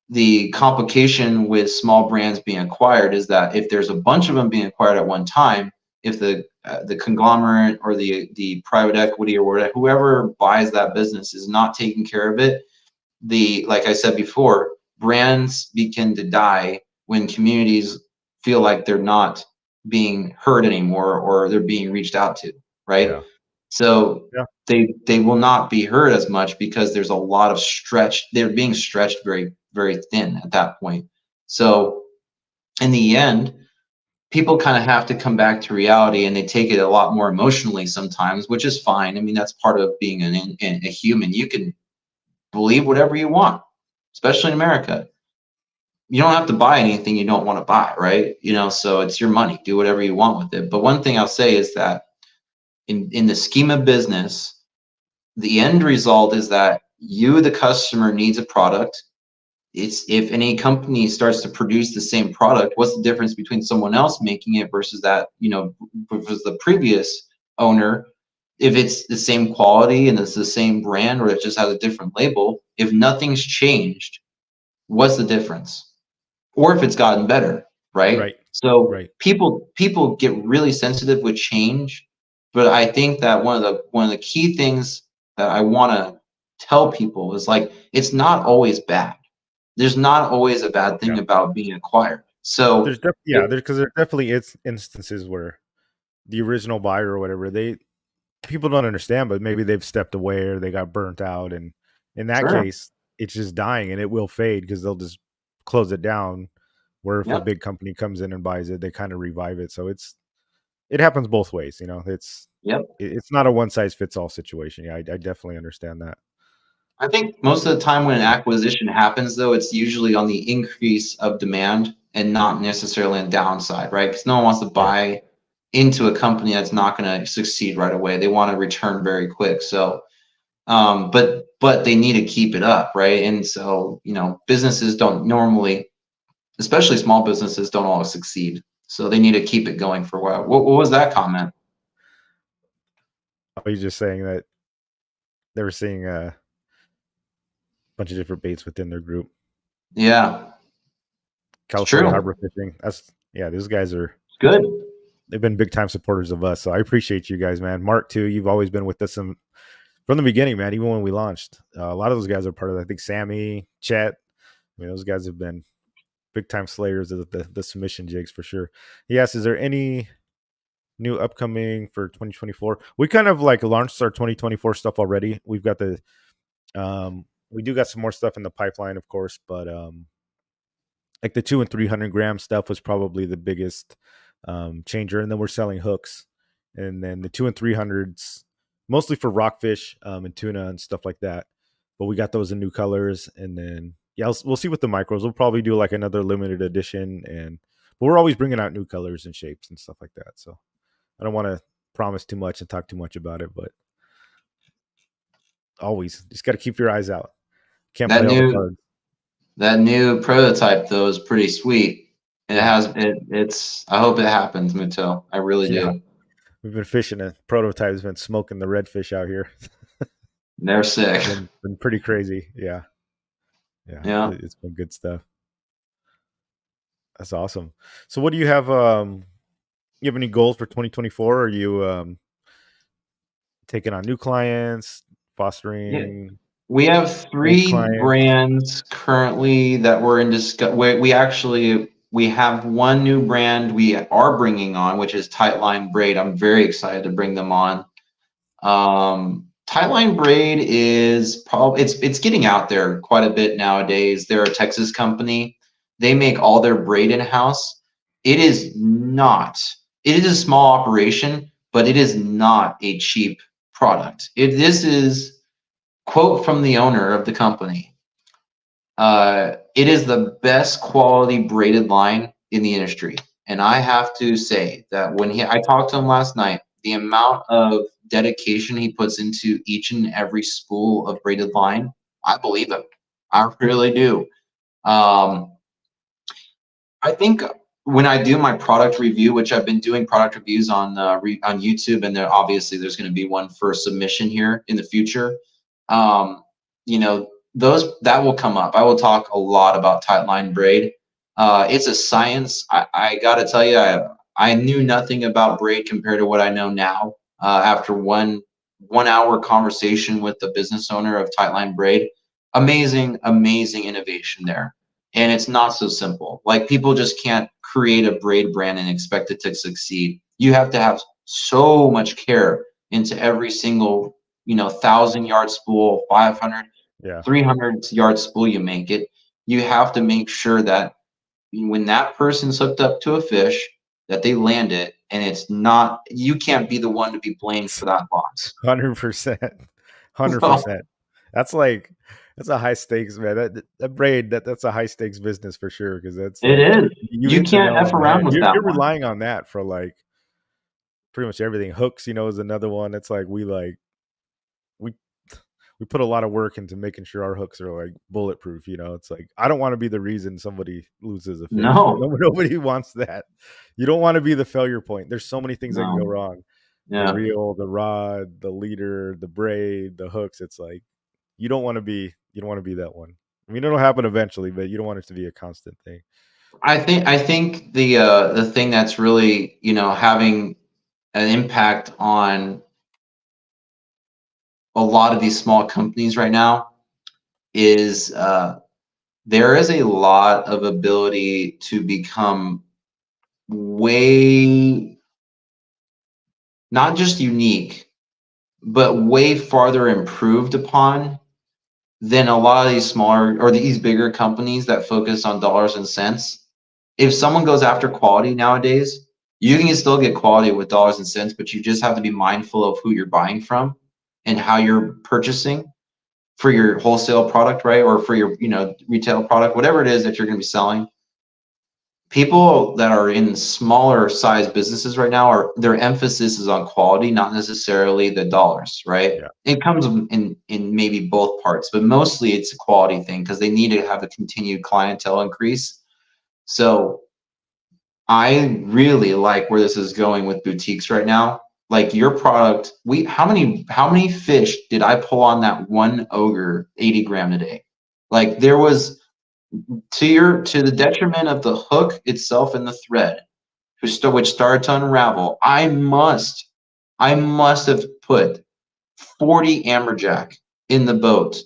the complication with small brands being acquired is that if there's a bunch of them being acquired at one time, if the conglomerate or the private equity or whatever, whoever buys that business is not taking care of it, like I said before, brands begin to die when communities feel like they're not being heard anymore or they're being reached out to, right? Yeah. So Yeah. they will not be heard as much because there's a lot of stretch. They're being stretched very, very thin at that point. So in the end, people kind of have to come back to reality, and they take it a lot more emotionally sometimes, which is fine. I mean, that's part of being a human. You can believe whatever you want, especially in America. You don't have to buy anything you don't want to buy, right? So it's your money. Do whatever you want with it. But one thing I'll say is that in the scheme of business, the end result is that you, the customer, needs a product. It's if any company starts to produce the same product, what's the difference between someone else making it versus that, versus the previous owner? if it's the same quality and it's the same brand, or it just has a different label, if nothing's changed, what's the difference? Or if it's gotten better, right? Right. So Right. people get really sensitive with change, but I think that one of the key things that I want to tell people is like it's not always bad. There's not always a bad Yeah. thing about being acquired. So Yeah, if, because there definitely is instances where the original buyer or whatever, they people don't understand, but maybe they've stepped away or they got burnt out, and in that sure, case, it's just dying and it will fade because they'll just close it down. Where if a yep, big company comes in and buys it, they kind of revive it. So it happens both ways. yep. It's not a one size fits all situation. Yeah, I definitely understand that. I think most of the time when an acquisition happens, though, it's usually on the increase of demand and not necessarily on downside, right? Because no one wants to Yeah, buy into a company that's not going to succeed right away. They want to return very quick. So, but they need to keep it up, right? And so, businesses don't normally, especially small businesses, don't always succeed. So they need to keep it going for a while. What was that comment? I was just saying that they were seeing a bunch of different baits within their group. Yeah, it's California true. harbor fishing. That's yeah. These guys are It's good. they've been big time supporters of us. So I appreciate you guys, man. Mark too. You've always been with us from the beginning, man. Even when we launched, a lot of those guys are part of it. I think Sammy, Chet. I mean, those guys have been big time slayers of the submission jigs for sure. He asked, "Is there any new upcoming for 2024?" We kind of like launched our 2024 stuff already. We've got we do got some more stuff in the pipeline, of course, but like the 200 and 300 gram stuff was probably the biggest changer, and then we're selling hooks, and then the 200 and 300s mostly for rockfish and tuna and stuff like that. But we got those in new colors, and then yeah, we'll see with the micros. We'll probably do like another limited edition, but we're always bringing out new colors and shapes and stuff like that. So I don't want to promise too much and talk too much about it, but always just got to keep your eyes out. Can't That play all the new cards. That new prototype though is pretty sweet. Yeah, It's I hope it happens, Muto. I really yeah. do. We've been fishing. A prototype's been smoking the redfish out here. They're sick. Been pretty crazy. Yeah, yeah. Yeah. It's been good stuff. That's awesome. So, what do you have? You have any goals for 2024? Are you taking on new clients, Yeah. fostering We have old three clients? brands currently that we're in discuss. We have one new brand we are bringing on, which is Tightline Braid. I'm very excited to bring them on. Tightline Braid is probably it's getting out there quite a bit nowadays. They're a Texas company. They make all their braid in house. It is not. It is a small operation, but it is not a cheap product. This is quote from the owner of the company. It is the best quality braided line in the industry. And I have to say that I talked to him last night, the amount of dedication he puts into each and every spool of braided line, I believe him. I really do. Um, I think when I do my product review, which I've been doing product reviews on YouTube, and obviously there's going to be one for submission here in the future. Um, those that will come up. I will talk a lot about tight line braid. It's a science. I got to tell you, I knew nothing about braid compared to what I know now. After one hour conversation with the business owner of Tightline Braid, amazing innovation there. And it's not so simple. Like people just can't create a braid brand and expect it to succeed. You have to have so much care into every single 1,000 yard spool, 500, Yeah, 300 yard spool you make it. You have to make sure that when that person's hooked up to a fish, that they land it, and it's not. You can't be the one to be blamed for that loss. 100%, hundred So percent. That's like that's a high stakes, man. That braid that's a high stakes business for sure because that's it like is. you You hit the can't nail f on the head. around with that You're one. relying on that for like pretty much everything. Hooks, is another one. It's like we we put a lot of work into making sure our hooks are like bulletproof. It's like I don't want to be the reason somebody loses a fish. No, Nobody wants that. You don't want to be the failure point. There's so many things that can go no. wrong. The Yeah. reel, the rod, the leader, the braid, the hooks. It's like you don't want to be that one. I mean, it'll happen eventually, but you don't want it to be a constant thing. I think the thing that's really, having an impact on a lot of these small companies right now is there is a lot of ability to become way not just unique, but way farther improved upon than a lot of these smaller or these bigger companies that focus on dollars and cents. If someone goes after quality nowadays, you can still get quality with dollars and cents, but you just have to be mindful of who you're buying from and how you're purchasing for your wholesale product, right? Or for your, retail product, whatever it is that you're going to be selling. People that are in smaller size businesses right now are their emphasis is on quality, not necessarily the dollars, right? Yeah. It comes in maybe both parts, but mostly it's a quality thing because they need to have a continued clientele increase. So I really like where this is going with boutiques right now. Like your product, how many fish did I pull on that one ogre 80 gram today? Like there was to the detriment of the hook itself and the thread, which started to unravel. I must have put 40 amberjack in the boat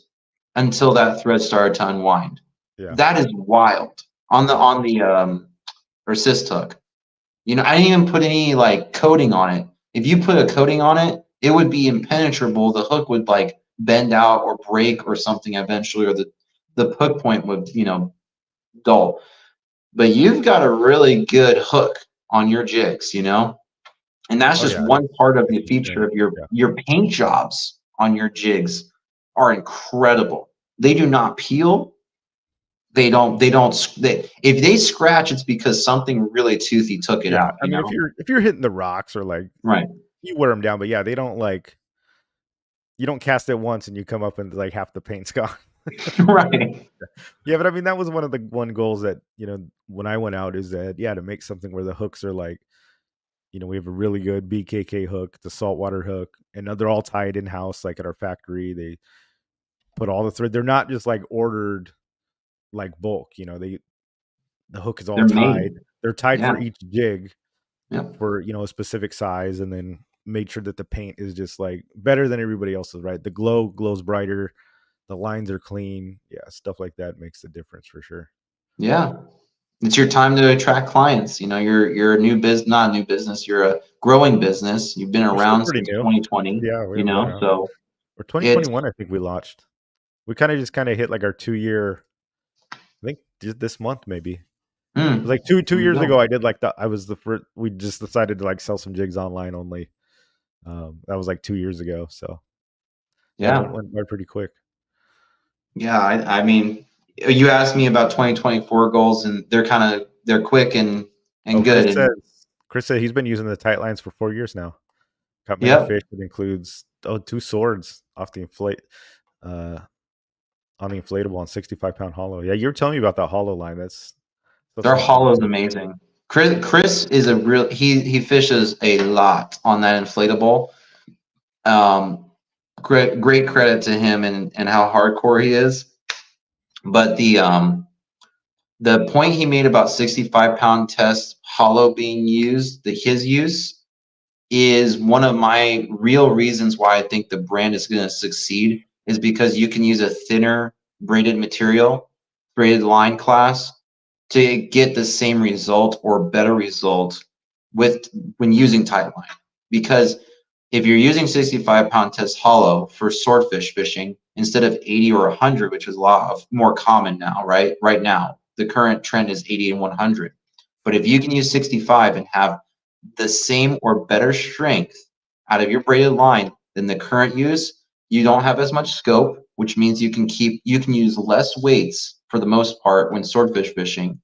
until that thread started to unwind. Yeah. That is wild on the assist hook. I didn't even put any like coating on it. If you put a coating on it, it would be impenetrable. The hook would like bend out or break or something eventually, or the hook point would, dull. But you've got a really good hook on your jigs, and that's Oh just yeah. one part of It's the feature insane. of your Yeah. your paint jobs on your jigs are incredible. They do not peel. If they scratch, it's because something really toothy took it Yeah. out, I mean, if you're hitting the rocks or like Right. you wear them down, but yeah, they don't like you don't cast it once and you come up and like half the paint's gone. Right. Yeah, but I mean that was one of the one goals that, when I went out is that to make something where the hooks are like, we have a really good BKK hook, the saltwater hook, and they're all tied in house like at our factory. They put all the thread. They're not just like ordered like bulk, the hook is all They're made. tied. They're tied Yeah. for each jig Yeah. for, a specific size, and then made sure that the paint is just like better than everybody else's, right? The glows brighter, the lines are clean. Yeah, stuff like that makes the difference for sure. Yeah. It's your time to attract clients. You're a new business, not a new business. You're a growing business. You've been We're still around pretty since new. 2020. Yeah, we haven't been out. So Or it's 2021, I think we launched. We kind of hit like our 2 year. I think this month maybe. It was like two there you years ago. go. I did like I was the first. We just decided to like sell some jigs online only. That was like 2 years ago. So yeah, it went, Yeah. went by pretty quick. Yeah. I mean, you asked me about 2024 goals, and they're quick Oh, and good. And Chris said he's been using the tight lines for 4 years now. Caught many yep, fish. It includes 2 swords off the uh, on the inflatable on 65-pound hollow. Yeah, you were telling me about that hollow line. That's their awesome. hollow's amazing. Chris is a real he fishes a lot on that inflatable. Um, great credit to him and how hardcore he is. But the point he made about 65-pound test hollow being used, his use is one of my real reasons why I think the brand is going to succeed is because you can use a thinner braided material, braided line class to get the same result or better result with when using tight line. Because if you're using 65-pound test hollow for swordfish fishing instead of 80 or 100, which is a lot of more common now, right? Right now, the current trend is 80 and 100. But if you can use 65 and have the same or better strength out of your braided line than the current use, you don't have as much scope, which means you can use less weights for the most part when swordfish fishing,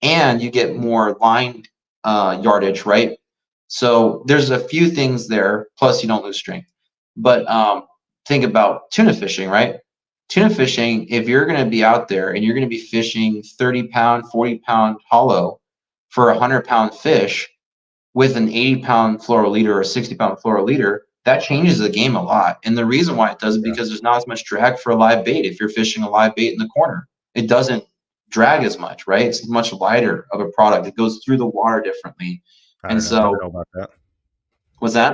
and you get more line yardage, right? So there's a few things there. Plus, you don't lose strength. But think about tuna fishing, right? Tuna fishing, if you're going to be out there and you're going to be fishing 30-pound, 40-pound hollow for a 100-pound fish, with an 80-pound fluoro leader or a 60-pound fluoro leader, that changes the game a lot. And the reason why it does is Yeah. because there's not as much drag for a live bait. If you're fishing a live bait in the corner, it doesn't drag as much, right? It's much lighter of a product. It goes through the water differently. I And don't know. I don't so, know about that. was that?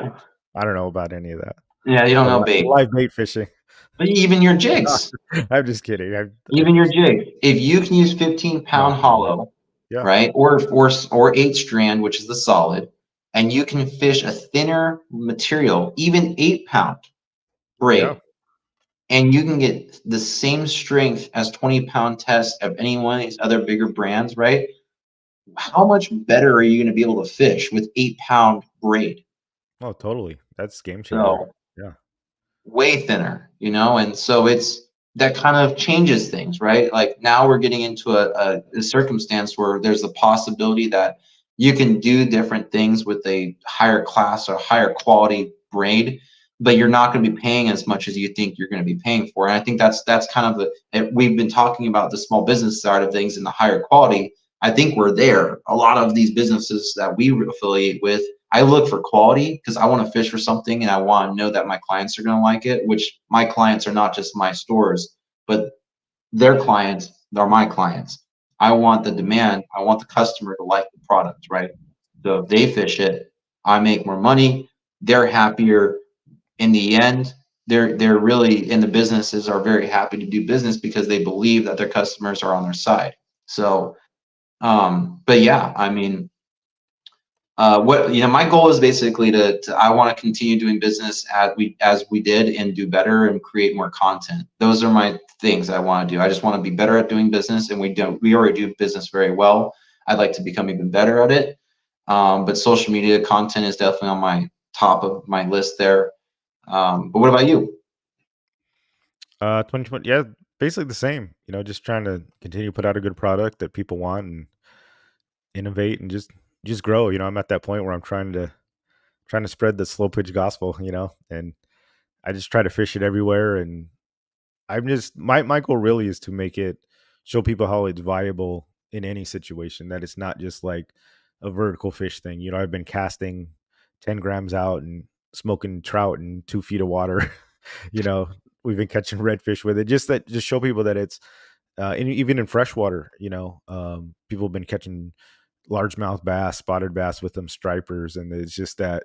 I don't know about any of that. Yeah, you don't The know the bait. live bait fishing. But even your jigs, I'm just kidding. even your jig, if you can use 15-pound No, you're right. hollow, Yeah. right, or 8 strand, which is the solid, and you can fish a thinner material, even 8-pound Yeah. braid, and you can get the same strength as 20-pound test of any one of these other bigger brands, right? How much better are you going to be able to fish with 8-pound braid? Oh, totally. That's game changer. So Yeah. way thinner, and so it's that kind of changes things, right? Like now we're getting into a circumstance where there's a possibility that you can do different things with a higher class or higher quality braid, but you're not going to be paying as much as you think you're going to be paying for. And I think that's kind of we've been talking about the small business side of things and the higher quality. I think we're there. A lot of these businesses that we affiliate with, I look for quality because I want to fish for something and I want to know that my clients are going to like it, which my clients are not just my stores, but their clients are my clients. I want the demand. I want the customer to like the product, right? So if they fish it, I make more money. They're happier. In the end, they're really, and the businesses are very happy to do business because they believe that their customers are on their side. So, but yeah, I mean, my goal is basically to I want to continue doing business as we did and do better and create more content. Those are my things I want to do. I just want to be better at doing business, and we already do business very well. I'd like to become even better at it. But social media content is definitely on my top of my list there. But what about you? 2020. Yeah, basically the same. Just trying to continue to put out a good product that people want and innovate and just grow. I'm at that point where I'm trying to spread the slow pitch gospel. And I just try to fish it everywhere. And I'm just my goal really is to make it show people how it's viable in any situation. That it's not just like a vertical fish thing. I've been casting 10 grams out and smoking trout in 2 feet of water. you know, we've been catching redfish with it. Just show people that it's and even in freshwater. People have been catching largemouth bass, spotted bass with them stripers, and it's just that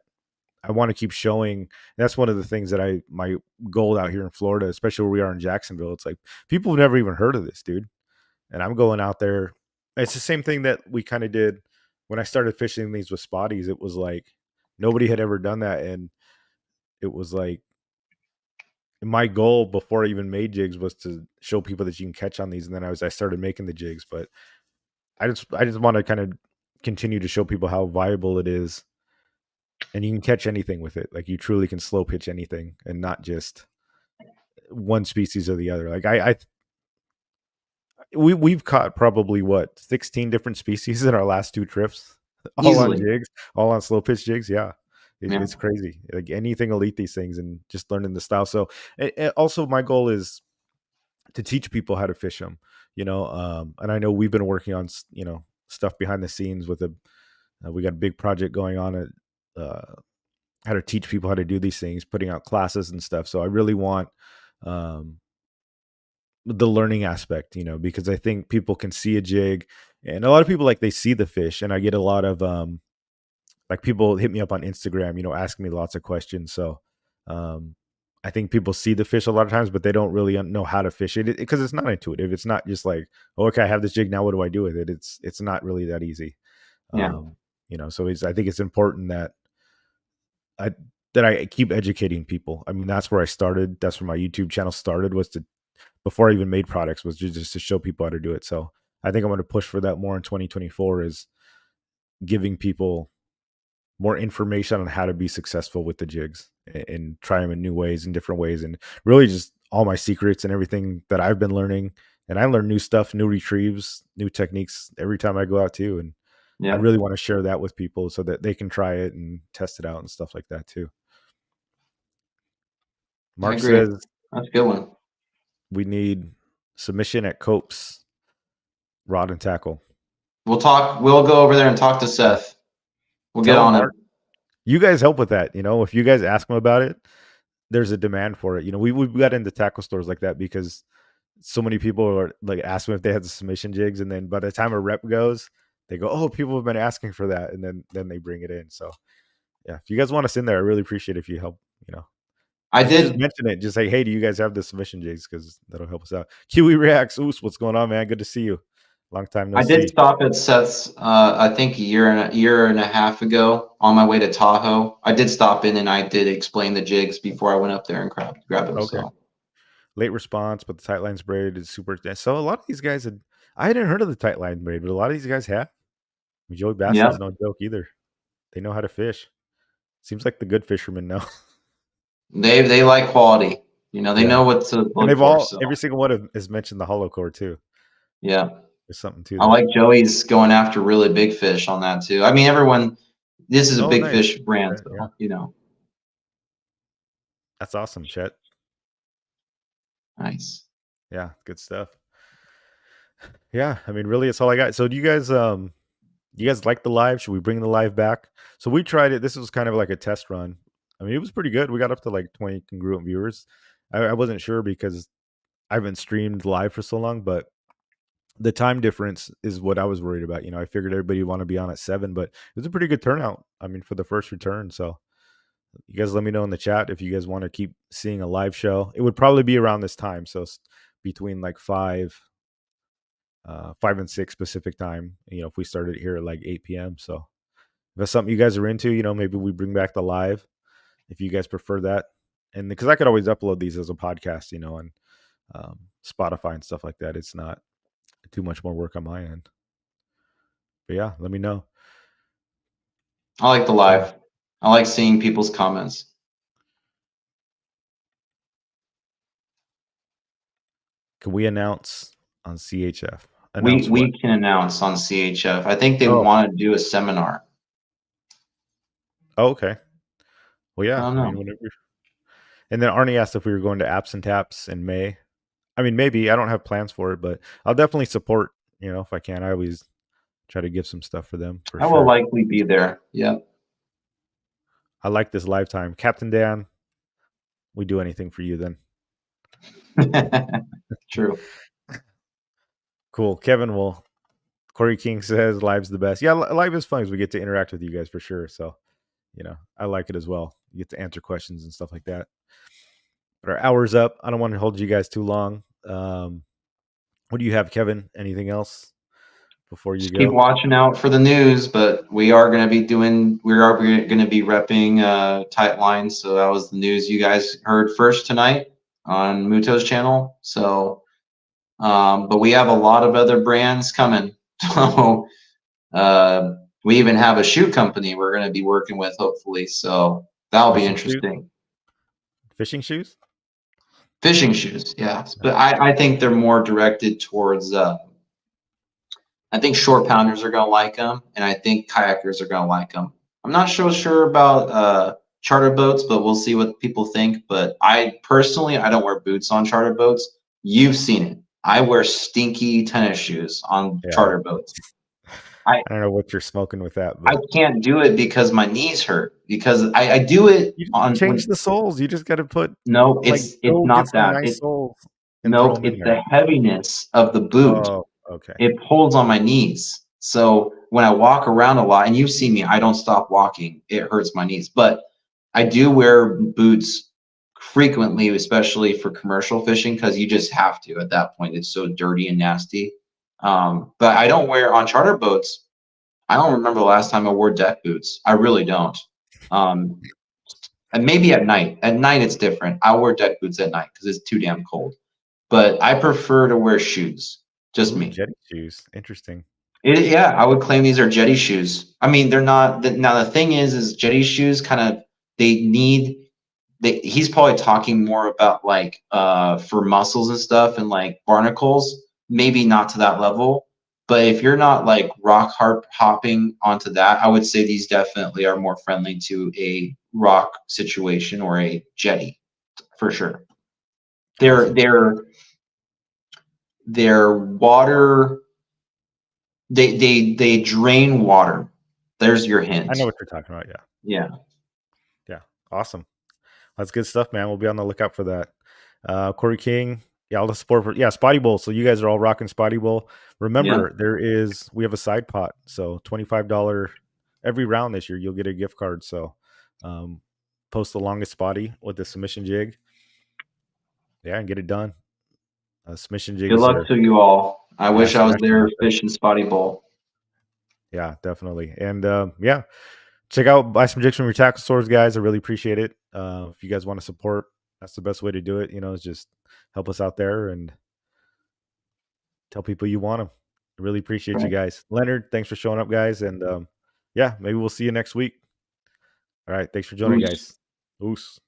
I want to keep showing. That's one of the things that my goal out here in Florida, especially where we are in Jacksonville. It's like people have never even heard of this, dude. And I'm going out there. It's the same thing that we kind of did when I started fishing these with spotties. It was like nobody had ever done that, and it was like my goal before I even made jigs was to show people that you can catch on these. And then I started making the jigs, but I just want to kind of continue to show people how viable it is, and you can catch anything with it. Like you truly can slow pitch anything, and not just one species or the other. Like we've caught probably what 16 different species in our last 2 trips, all on Easily. jigs, all on slow pitch jigs. Yeah, Yeah. it's crazy. Like anything will eat these things, and just learning the style. So also my goal is to teach people how to fish them. And I know we've been working on stuff behind the scenes with we got a big project going on at how to teach people how to do these things, putting out classes and stuff. So I really want um, the learning aspect, because I think people can see a jig, and a lot of people like they see the fish, and I get a lot of like people hit me up on Instagram, asking me lots of questions. So um, I think people see the fish a lot of times, but they don't really know how to fish it because it's not intuitive. It's not just like, oh, okay, I have this jig now. What do I do with it? It's not really that easy. Yeah. So I think it's important I that I keep educating people. I mean, that's where I started. That's where my YouTube channel started, was to before I even made products, was just to show people how to do it. So I think I'm going to push for that more in 2024, is giving people more information on how to be successful with the jigs, and try them in new ways, in different ways, and really just all my secrets and everything that I've been learning. And I learn new stuff, new retrieves, new techniques every time I go out too. And I Yeah. really want to share that with people so that they can try it and test it out and stuff like that too. I Mark agree. says That's a good one. we need submission at Cope's Rod and Tackle. We'll go over there and talk to Seth. We'll get Tell them on Art. it. You guys help with that. If you guys ask them about it, there's a demand for it. We've got into tackle stores like that because so many people are like asking if they had the submission jigs, and then by the time a rep goes, they go, "Oh, people have been asking for that," and then they bring it in. So yeah, if you guys want us in there, I really appreciate if you help. I Just did mention it. Just say, "Hey, do you guys have the submission jigs?" Because that'll help us out. Kiwi reacts. Oos, what's going on, man? Good to see you. Long time no I did see. stop at Seth's I think a year and a half ago on my way to Tahoe. I did stop in and I did explain the jigs before I went up there and grab them. Okay. So Late response, but the tight lines braid is super. So a lot of these guys had. I hadn't heard of the tight line braid, but a lot of these guys have. Joey yeah, Bassett's no joke either. They know how to fish. Seems like the good fishermen know. they like quality. They Yeah. know what to And look they've for. all So every single one has mentioned the hollow core too. yeah, There's something to I that. like Joey's going after really big fish on that too. I mean, everyone. This is a Oh, big nice. fish brand, Okay, yeah. so. That's awesome, Chet. Nice. Yeah, good stuff. Yeah, I mean, really, it's all I got. So, do you guys like the live? Should we bring the live back? So we tried it. This was kind of like a test run. I mean, it was pretty good. We got up to like 20 congruent viewers. I wasn't sure because I haven't streamed live for so long, but the time difference is what I was worried about. I figured everybody would want to be on at 7, but it was a pretty good turnout. I mean, for the first return. So you guys let me know in the chat if you guys want to keep seeing a live show. It would probably be around this time. So between like 5 and 6 Pacific time, if we started here at like 8 p.m. So if that's something you guys are into, maybe we bring back the live if you guys prefer that. And because I could always upload these as a podcast, on Spotify and stuff like that. It's not too much more work on my end. But yeah, let me know. I like the live. I like seeing people's comments. Can we announce on CHF? We Announce what? we can announce on CHF. I think they Oh, want to do a seminar. okay. Well, I yeah. don't I mean, know. whenever. And then Arnie asked if we were going to Apps and Taps in May. I mean, maybe I don't have plans for it, but I'll definitely support. If I can, I always try to give some stuff for them for I will sure. likely be there. Yep. I like this lifetime, Captain Dan. We do anything for you then. True. Cool, Kevin. Well, Corey King says live's the best. Yeah, live is fun because we get to interact with you guys for sure. So, I like it as well. You get to answer questions and stuff like that. But our hour's up. I don't want to hold you guys too long. What do you have, Kevin? Anything else before you Just keep go? watching out for the news, but we are going to be repping tight lines. So that was the news you guys heard first tonight on Muto's channel. So, but we have a lot of other brands coming. So, we even have a shoe company we're going to be working with, hopefully. So that'll be Fishing shoes? interesting. Fishing shoes? Fishing shoes, yeah. Yeah. But I think they're more directed towards. I think short pounders are gonna like them, and I think kayakers are gonna like them. I'm not so sure about charter boats, but we'll see what people think. But I personally, I don't wear boots on charter boats. You've seen it. I wear stinky tennis shoes on Yeah. charter boats. I I don't know what you're smoking with that, I but can't do it because my knees hurt. Because I do it you on change when the soles. You just got to put no, like it's go get not some that. nice soles and throw No, them in it's the there. heaviness of the boot. Oh, okay. It pulls on my knees. So when I walk around a lot, and you see me, I don't stop walking. It hurts my knees. But I do wear boots frequently, especially for commercial fishing, because you just have to at that point. It's so dirty and nasty. But I don't wear on charter boats. I don't remember the last time I wore deck boots. I really don't. Um, and maybe at night. At night it's different. I wear deck boots at night because it's too damn cold. But I prefer to wear shoes. Just Ooh, me. jetty shoes. Interesting. Yeah, I would claim these are jetty shoes. I mean, they're not. Now the thing is jetty shoes kind of they need. He's probably talking more about like for mussels and stuff and like barnacles. Maybe not to that level, but if you're not like rock hopping onto that, I would say these definitely are more friendly to a rock situation or a jetty for sure. They're Awesome. they're they're water. They drain water. There's your I know hint. what you're talking about. Yeah. Yeah. Yeah. Awesome. That's good stuff, man. We'll be on the lookout for that. Corey King. Yeah, all the support for Spotty Bowl. So you guys are all rocking Spotty Bowl. Yeah. Remember, we have a side pot. So $25 every round this year, you'll get a gift card. So post the longest spotty with the submission jig. Yeah, and get it done. Submission Good jigs luck are to you all. I wish I was asymmetrical. there fishing Spotty Bowl. Yeah, definitely. And yeah, check out buy some jigs from your tackle stores, guys. I really appreciate it. If you guys want to support, that's the best way to do it. Is just help us out there and tell people you want them. I really appreciate you Right. guys. Leonard, thanks for showing up, guys. And yeah, maybe we'll see you next week. All right. Thanks for joining, Ooh. guys. Oos.